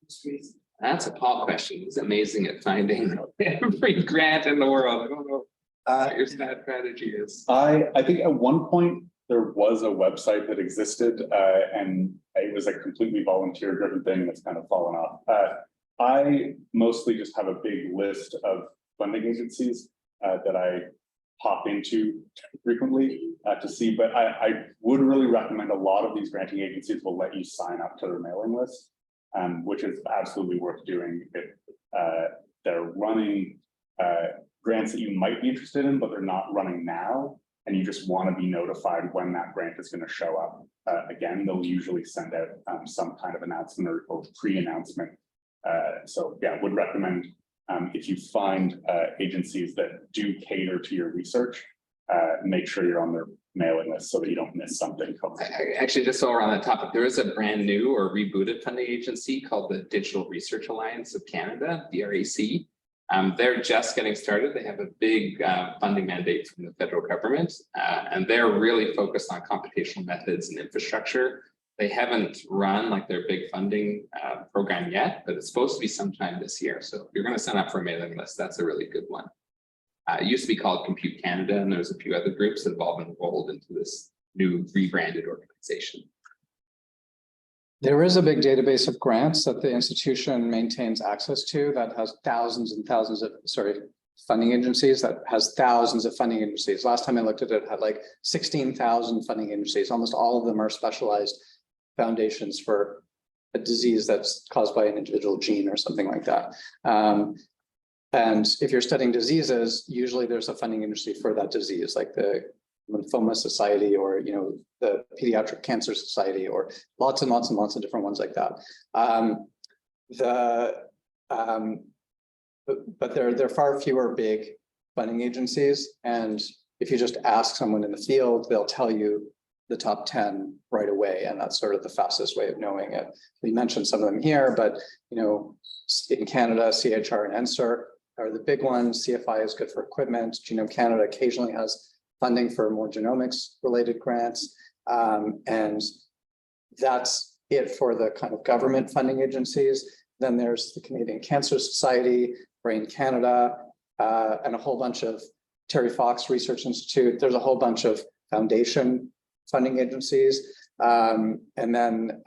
histories? That's a Paul question. He's amazing at finding every grant in the world. I don't know what your strategy is. I think at one point there was a website that existed and it was a completely volunteer driven thing that's kind of fallen off. I mostly just have a big list of funding agencies that I pop into frequently to see, but I would really recommend a lot of these granting agencies will let you sign up to their mailing list, which is absolutely worth doing if they're running grants that you might be interested in, but they're not running now, and you just want to be notified when that grant is going to show up. Again, they'll usually send out some kind of announcement or pre-announcement. So yeah, would recommend if you find agencies that do cater to your research, make sure you're on their mailing list so that you don't miss something. Actually, just so we're on that topic, there is a brand new or rebooted funding agency called the Digital Research Alliance of Canada, DRAC. They're just getting started. They have a big funding mandate from the federal government, and they're really focused on computational methods and infrastructure. They haven't run like their big funding program yet, but it's supposed to be sometime this year. So if you're going to sign up for a mailing list, that's a really good one. It used to be called Compute Canada, and there's a few other groups that have all been enrolled into this new rebranded organization. There is a big database of grants that the institution maintains access to that has thousands and thousands of, funding agencies that has thousands of funding agencies. Last time I looked at it, it had like 16,000 funding agencies. Almost all of them are specialized foundations for a disease that's caused by an individual gene or something like that. And if you're studying diseases, usually there's a funding industry for that disease, like the Lymphoma Society or, the Pediatric Cancer Society, or lots and lots and lots of different ones like that. But there are far fewer big funding agencies. And if you just ask someone in the field, they'll tell you the top 10 right away. And that's sort of the fastest way of knowing it. We mentioned some of them here, but, in Canada, CHR and NSERC are the big ones. CFI is good for equipment. Genome Canada occasionally has funding for more genomics related grants. And that's it for the kind of government funding agencies. Then there's the Canadian Cancer Society, Brain Canada, and a whole bunch of Terry Fox Research Institute. There's a whole bunch of foundation funding agencies. And then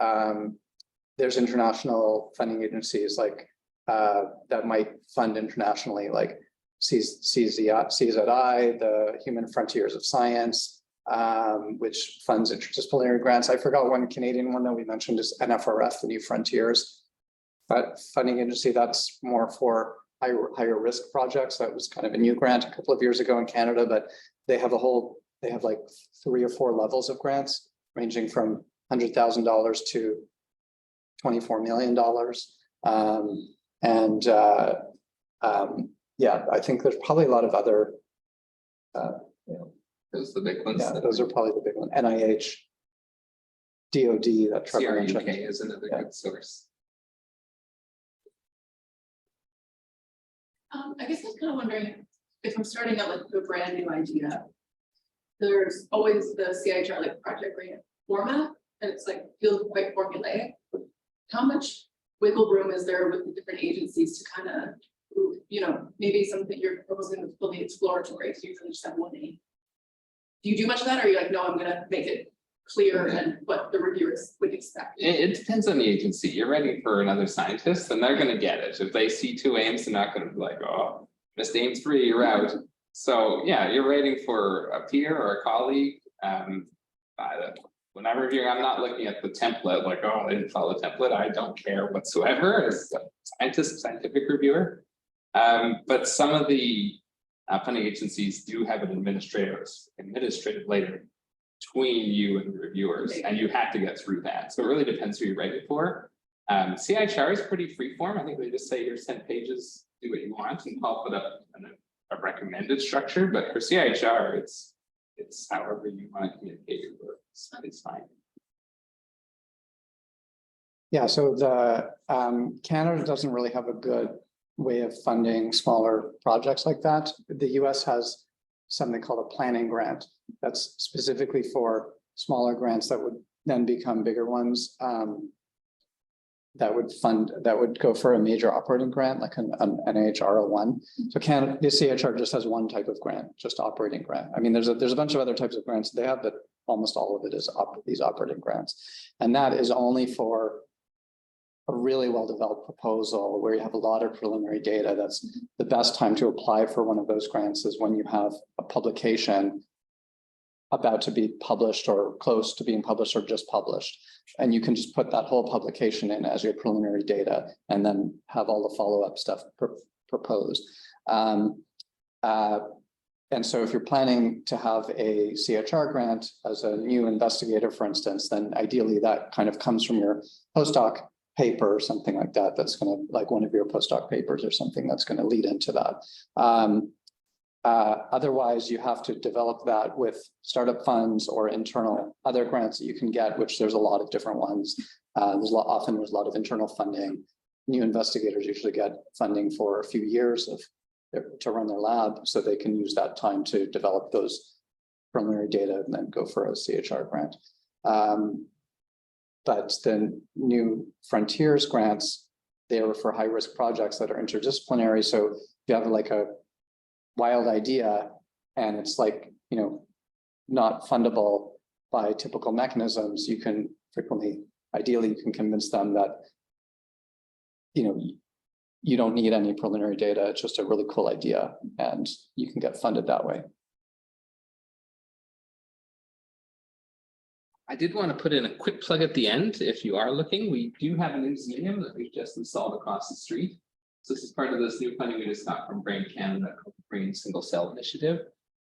there's international funding agencies like that might fund internationally, like CZI, the Human Frontiers of Science, which funds interdisciplinary grants. I forgot one Canadian one that we mentioned is NFRF, the New Frontiers. But funding agency, that's more for higher risk projects. That was kind of a new grant a couple of years ago in Canada, but they have like 3 or 4 levels of grants ranging from $100,000 to $24 million. Yeah, I think there's probably a lot of other, Those are the big ones. yeah, those are probably the big ones. NIH, DOD, that Trevor mentioned. CRUK is another good source. I guess I was kind of wondering if I'm starting out with a brand new idea. There's always the CIHR like project grant format, and it's like feels quite formulaic. How much wiggle room is there with the different agencies to kind of, maybe something you're proposing to fully exploratory, so you usually just have one aim. Do you do much of that, or are you like, no, I'm gonna make it clear and what the reviewers would expect? It depends on the agency. You're writing for another scientist, and they're going to get it. If they see 2 aims, they're not going to be like, oh, missed aim 3, you're out. So yeah, you're writing for a peer or a colleague. When I'm reviewing, I'm not looking at the template like, oh, they didn't follow the template. I don't care whatsoever as a scientist, scientific reviewer. But some of the funding agencies do have an administrative layer between you and the reviewers, and you have to get through that. So it really depends who you're writing for. CIHR is pretty freeform. I think they just say here's 10 pages, do what you want, and I'll put up a recommended structure. But for CIHR, it's however you want to communicate your work. It's fine. Yeah, so the Canada doesn't really have a good way of funding smaller projects like that. The US has something called a planning grant that's specifically for smaller grants that would then become bigger ones, that would go for a major operating grant like an NHR01. So Canada, the CHR just has one type of grant, just operating grant. I mean, there's a bunch of other types of grants they have, but almost all of it is these operating grants. And that is only for a really well-developed proposal where you have a lot of preliminary data. That's the best time to apply for one of those grants is when you have a publication about to be published or close to being published or just published. And you can just put that whole publication in as your preliminary data and then have all the follow-up stuff proposed. And so if you're planning to have a CHR grant as a new investigator, for instance, then ideally that kind of comes from your postdoc paper or something like that. That's going to, like one of your postdoc papers or something that's going to lead into that. Otherwise, you have to develop that with startup funds or internal other grants that you can get, which there's a lot of different ones. There's a lot of internal funding. New investigators usually get funding for a few years to run their lab, so they can use that time to develop those preliminary data and then go for a CHR grant. But the new frontiers grants, they are for high-risk projects that are interdisciplinary. So if you have like a wild idea and it's like, not fundable by typical mechanisms, you can frequently, ideally, you can convince them that, you don't need any preliminary data. It's just a really cool idea and you can get funded that way. I did want to put in a quick plug at the end. If you are looking, we do have a new museum that we've just installed across the street. So this is part of this new funding we just got from Brain Canada, called the Brain Single Cell Initiative.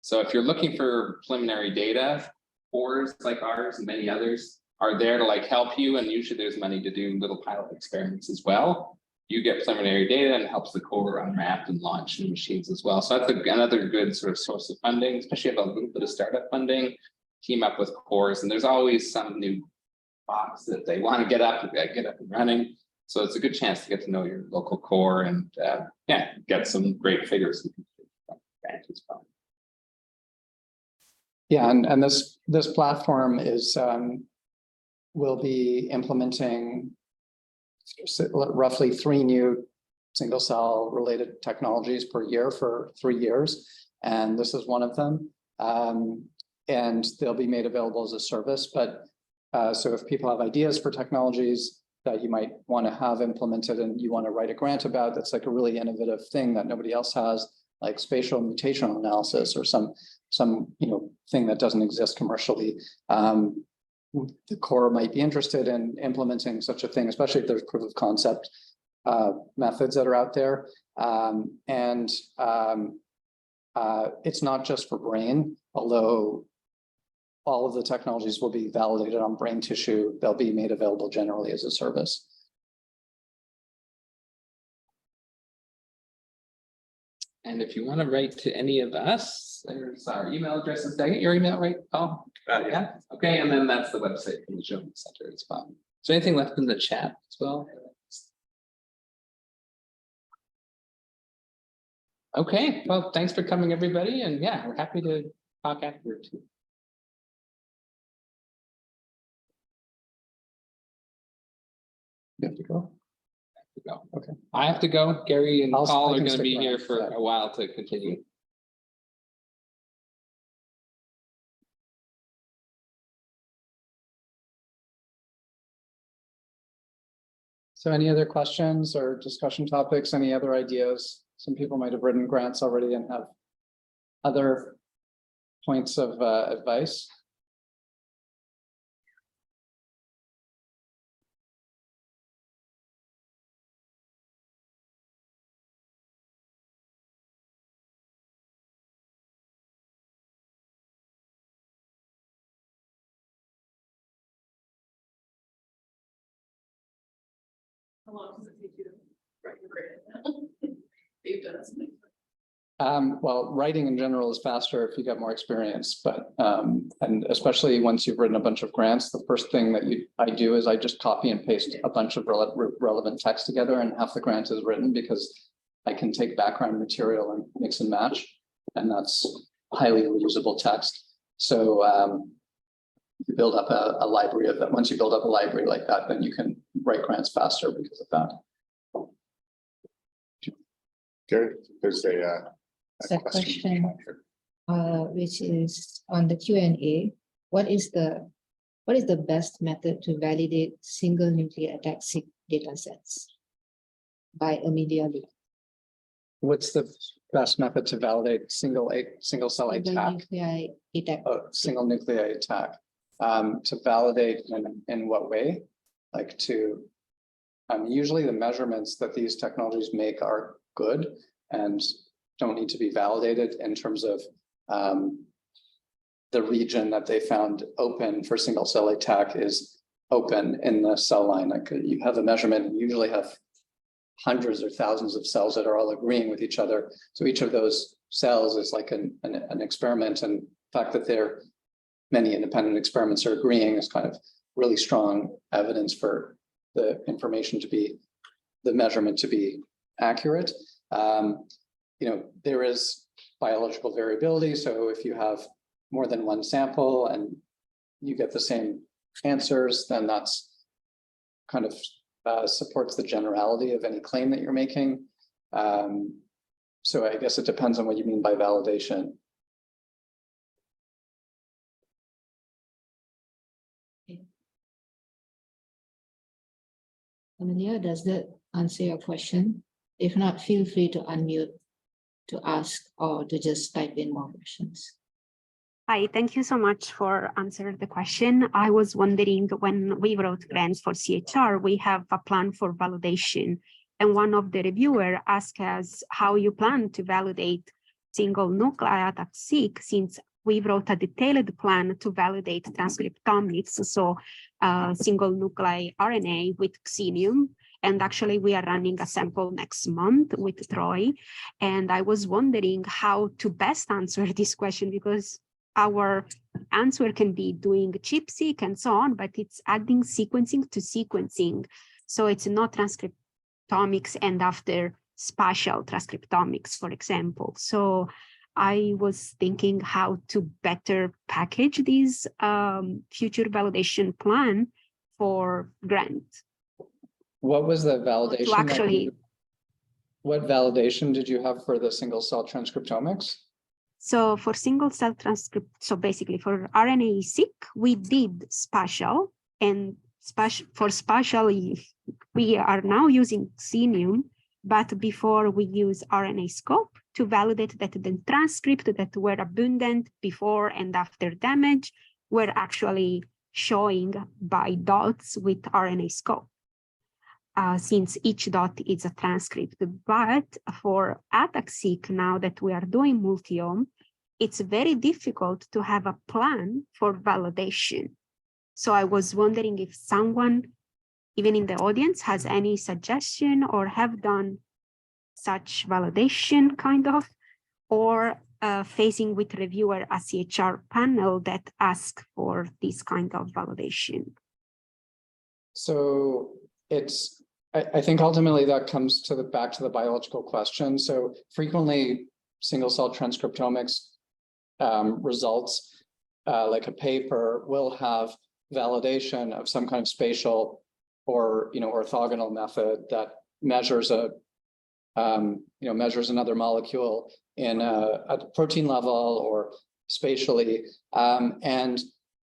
So if you're looking for preliminary data, cores like ours and many others are there to like help you. And usually there's money to do little pilot experiments as well. You get preliminary data and it helps the core unwrap and launch new machines as well. So that's another good sort of source of funding, especially if a little bit of startup funding. Team up with cores, and there's always some new box that they want to get up and running. So it's a good chance to get to know your local core and get some great figures. Yeah, and this platform is will be implementing roughly 3 new single cell related technologies per year for 3 years, and this is one of them. And they'll be made available as a service. But so if people have ideas for technologies that you might want to have implemented and you want to write a grant about, that's like a really innovative thing that nobody else has, like spatial mutational analysis or some thing that doesn't exist commercially. The core might be interested in implementing such a thing, especially if there's proof of concept methods that are out there. It's not just for brain, although all of the technologies will be validated on brain tissue. They'll be made available generally as a service. And if you want to write to any of us, there's our email addresses. Did I get your email right, Paul? Yeah. Okay, and then that's the website from the Showman Center as well. Is there anything left in the chat as well? Okay, well, thanks for coming, everybody. And yeah, we're happy to talk afterward too. You have to go. Okay. I have to go. Gary and I Paul are can going to stick be around, here for yeah. a while to continue. So any other questions or discussion topics, any other ideas? Some people might have written grants already and have other points of advice. How long does it take you to write your grant? You've done something. Well, writing in general is faster if you get more experience, but and especially once you've written a bunch of grants, the first thing that I do is I just copy and paste a bunch of relevant text together, and half the grant is written because I can take background material and mix and match, and that's highly reusable text. So you build up a library of that. Once you build up a library like that, then you can write grants faster because of that. Gary, there's a question, which is on the Q&A. What is the best method to validate single nuclear attack data sets by a media leak? What's the best method to validate single cell attack? Nuclei attack. Single nuclei attack. To validate in what way? Like to usually the measurements that these technologies make are good and don't need to be validated in terms of the region that they found open for single cell attack is open in the cell line. Like you have a measurement, you usually have hundreds or thousands of cells that are all agreeing with each other. So each of those cells is like an experiment, and the fact that many independent experiments are agreeing is kind of really strong evidence for the information to be, the measurement to be accurate. There is biological variability. So if you have more than one sample and you get the same answers, then that's kind of supports the generality of any claim that you're making. So I guess it depends on what you mean by validation. Amelia, does that answer your question? If not, feel free to unmute to ask or to just type in more questions. Hi, thank you so much for answering the question. I was wondering, when we wrote grants for CHR, we have a plan for validation. And one of the reviewer asked us how you plan to validate single nuclei attack-seq, since we wrote a detailed plan to validate transcriptomics, so single nuclei RNA with Xenium. And actually, we are running a sample next month with Troy. And I was wondering how to best answer this question, because our answer can be doing ChIP-seq and so on, but it's adding sequencing to sequencing. So it's not transcriptomics and after spatial transcriptomics, for example. So I was thinking how to better package this future validation plan for grant. What was the validation? To actually, what validation did you have for the single cell transcriptomics? so for single cell transcript, so basically for RNA-seq, we did spatial, and for spatial, we are now using Xenium, but before we use RNA-scope to validate that the transcript that were abundant before and after damage were actually showing by dots with RNA-scope. Since each dot is a transcript. But for ATAC-seq, now that we are doing multi-omic, it's very difficult to have a plan for validation. So I was wondering if someone, even in the audience, has any suggestion or have done such validation kind of, or facing with reviewer a CHR panel that ask for this kind of validation. So it's, I think ultimately that comes to back to the biological question. So frequently single cell transcriptomics results, like a paper, will have validation of some kind of spatial or orthogonal method that measures measures another molecule in at protein level or spatially, and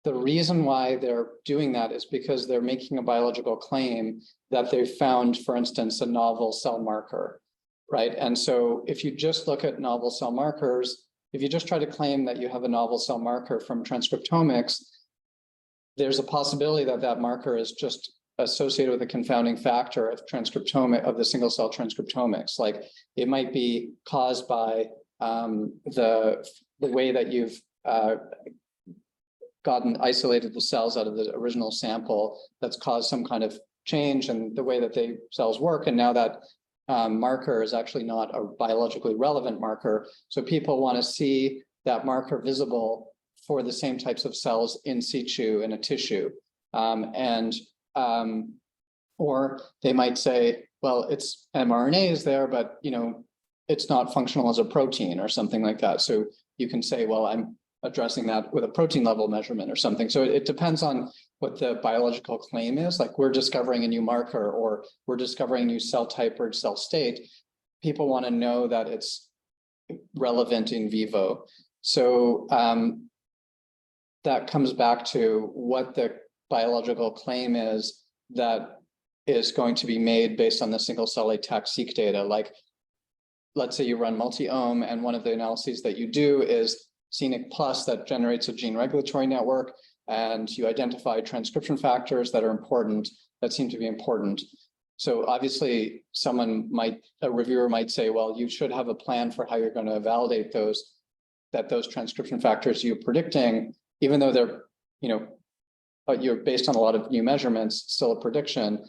the reason why they're doing that is because they're making a biological claim that they found, for instance, a novel cell marker, right? And so if you just look at novel cell markers, if you just try to claim that you have a novel cell marker from transcriptomics, there's a possibility that that marker is just associated with a confounding factor of the single cell transcriptomics. Like it might be caused by the way that you've isolated the cells out of the original sample that's caused some kind of change in the way that the cells work. And now that marker is actually not a biologically relevant marker. So people want to see that marker visible for the same types of cells in situ in a tissue. Or they might say, well, it's mRNA is there, but it's not functional as a protein or something like that. So you can say, well, I'm addressing that with a protein level measurement or something. So it depends on what the biological claim is. Like we're discovering a new marker or we're discovering a new cell type or cell state. People want to know that it's relevant in vivo. So that comes back to what the biological claim is that is going to be made based on the single cell ATAC-seq data. Like, let's say you run multi-ohm and one of the analyses that you do is scenic plus that generates a gene regulatory network, and you identify transcription factors that are important, that seem to be important. So obviously a reviewer might say, well, you should have a plan for how you're going to validate those transcription factors you're predicting, even though they're, but you're based on a lot of new measurements, still a prediction.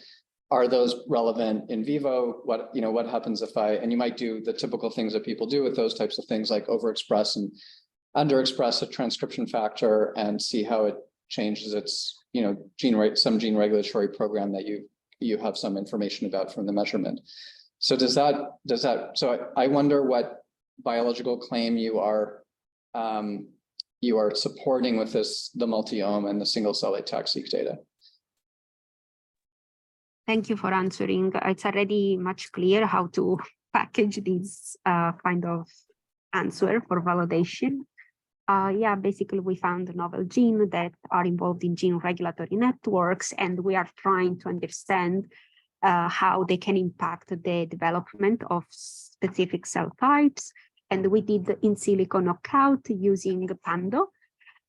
Are those relevant in vivo? What happens if and you might do the typical things that people do with those types of things, like overexpress and underexpress a transcription factor and see how it changes its, some gene regulatory program that you have some information about from the measurement. So so I wonder what biological claim you are supporting with the multi-ohm and the single cell ATAC-seq data. Thank you for answering. It's already much clear how to package this kind of answer for validation. Yeah, basically we found novel genes that are involved in gene regulatory networks, and we are trying to understand how they can impact the development of specific cell types. And we did in silico knockout using Pando.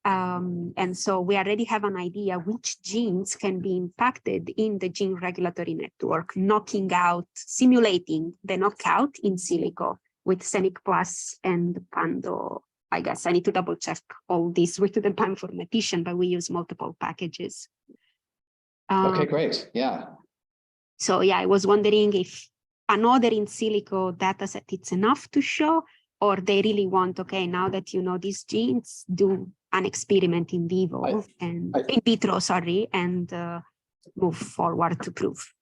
And so we already have an idea which genes can be impacted in the gene regulatory network, knocking out, simulating the knockout in silico with Scenic Plus and Pando. I guess I need to double check all this with the bioinformatician, but we use multiple packages. Okay, great. Yeah. So yeah, I was wondering if another in silico data set it's enough to show, or they really want, okay, now that you know these genes, do an experiment in vivo and in vitro, sorry, and move forward to proof.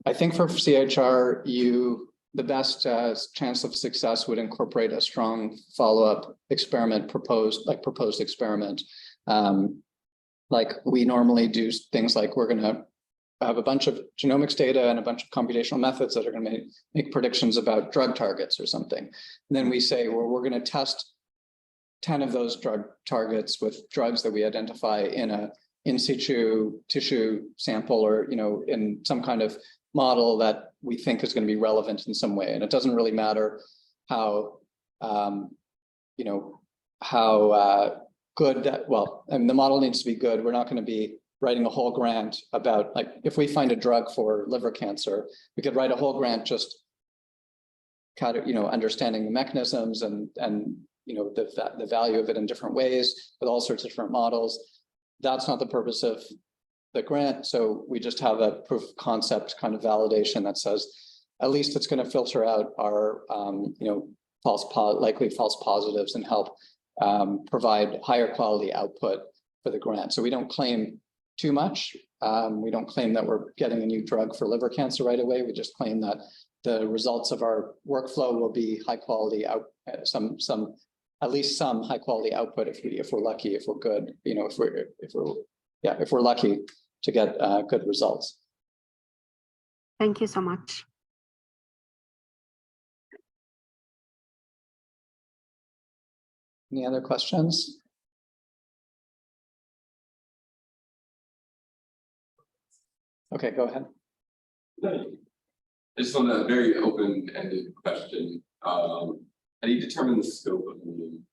I think for CHR, the best chance of success would incorporate a strong follow-up experiment proposed experiment. Like we normally do things like we're going to have a bunch of genomics data and a bunch of computational methods that are going to make predictions about drug targets or something. And then we say, well, we're going to test 10 of those drug targets with drugs that we identify in a in situ tissue sample, or in some kind of model that we think is going to be relevant in some way. And it doesn't really matter how good that, well, I mean, the model needs to be good. We're not going to be writing a whole grant about, like, if we find a drug for liver cancer, we could write a whole grant just kind of, understanding the mechanisms and the value of it in different ways with all sorts of different models. That's not the purpose of the grant. So we just have a proof of concept kind of validation that says, at least it's going to filter out our, likely false positives and help provide higher quality output for the grant. So we don't claim too much. We don't claim that we're getting a new drug for liver cancer right away. We just claim that the results of our workflow will be high quality at least some high quality output if we're lucky, if we're good, if we're lucky to get good results. Thank you so much. Any other questions? Okay, go ahead. I just want a very open-ended question. How do you determine the scope of an aim?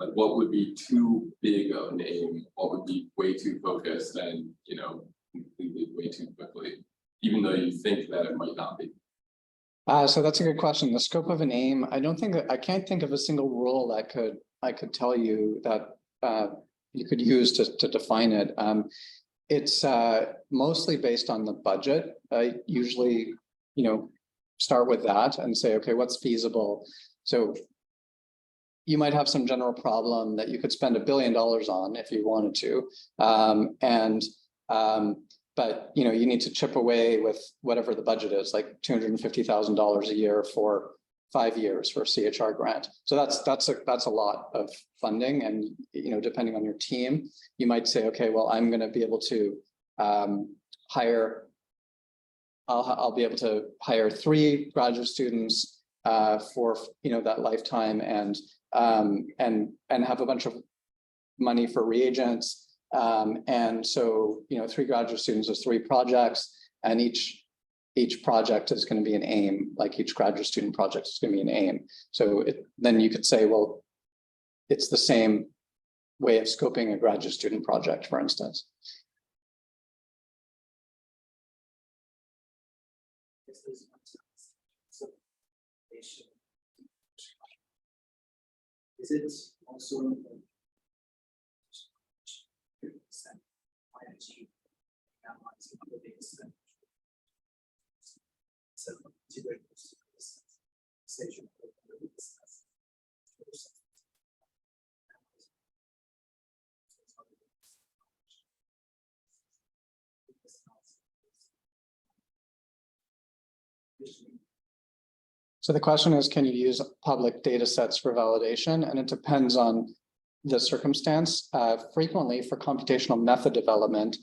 Like, what would be too big of an aim? What would be way too focused and, completed way too quickly, even though you think that it might not be? So that's a good question. The scope of an aim, I can't think of a single rule that I could tell you that you could use to define it. It's mostly based on the budget. I usually, start with that and say, okay, what's feasible? So you might have some general problem that you could spend $1 billion on if you wanted to. But you need to chip away with whatever the budget is, like $250,000 a year for 5 years for a CHR grant. So that's a lot of funding. And depending on your team, you might say, okay, well, I'm going to be able to I'll be able to hire 3 graduate students for that lifetime and have a bunch of money for reagents. And so 3 graduate students is 3 projects, and each project is going to be an aim. Like each graduate student project is going to be an aim. So then you could say, well, it's the same way of scoping a graduate student project, for instance. Is it also So the question is, can you use public data sets for validation? And it depends on the circumstance. Frequently for computational method development,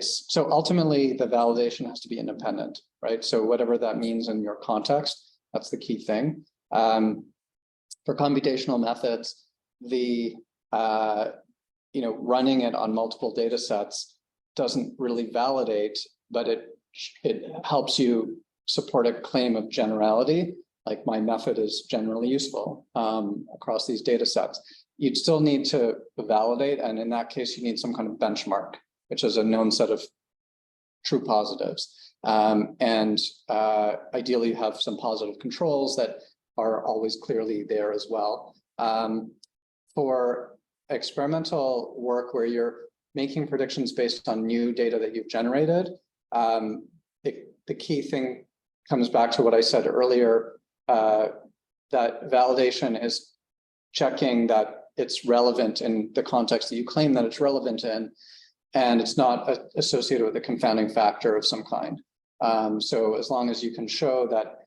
so ultimately the validation has to be independent, right? So whatever that means in your context, that's the key thing. For computational methods, the running it on multiple data sets doesn't really validate, but it helps you support a claim of generality, like my method is generally useful across these data sets. You'd still need to validate, and in that case, you need some kind of benchmark, which is a known set of true positives. Ideally, you have some positive controls that are always clearly there as well. For experimental work where you're making predictions based on new data that you've generated, the key thing comes back to what I said earlier, that validation is checking that it's relevant in the context that you claim that it's relevant in, and it's not associated with a confounding factor of some kind. So as long as you can show that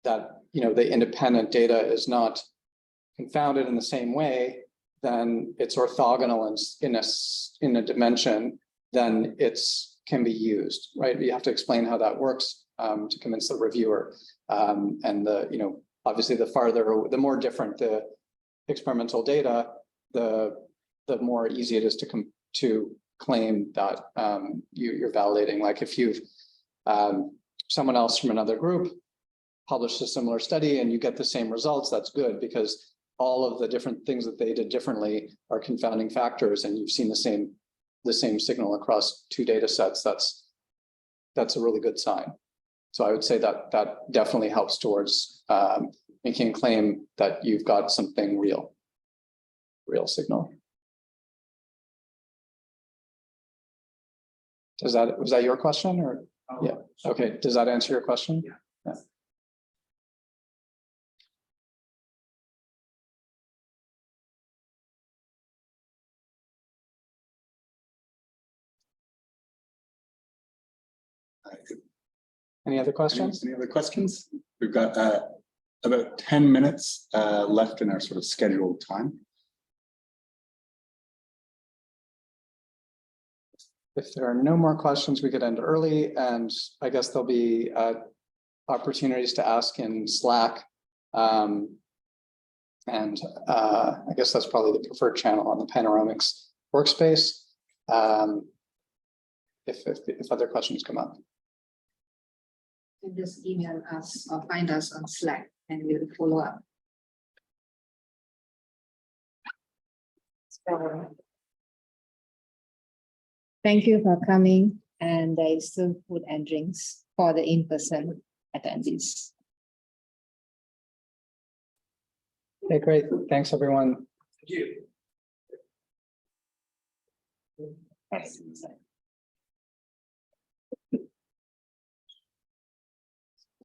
the independent data is not confounded in the same way, then it's orthogonal in a dimension, then can be used, right? You have to explain how that works to convince the reviewer. Obviously the more different the experimental data, the more easy it is to claim that you're validating. Like if you've someone else from another group published a similar study and you get the same results, that's good, because all of the different things that they did differently are confounding factors, and you've seen the same signal across two data sets. That's a really good sign. So I would say that definitely helps towards making a claim that you've got something real signal. Was that your question, or? Yeah. Okay. Does that answer your question? Yeah. Any other questions? Any other questions? We've got about 10 minutes left in our sort of scheduled time. If there are no more questions, we could end early, and I guess there'll be opportunities to ask in Slack. I guess that's probably the preferred channel on the Panoramics workspace. If other questions come up. You can just email us or find us on Slack and we'll follow up. So, thank you for coming, and there is still food and drinks for the in-person attendees. Okay, great. Thanks, everyone. Thank you.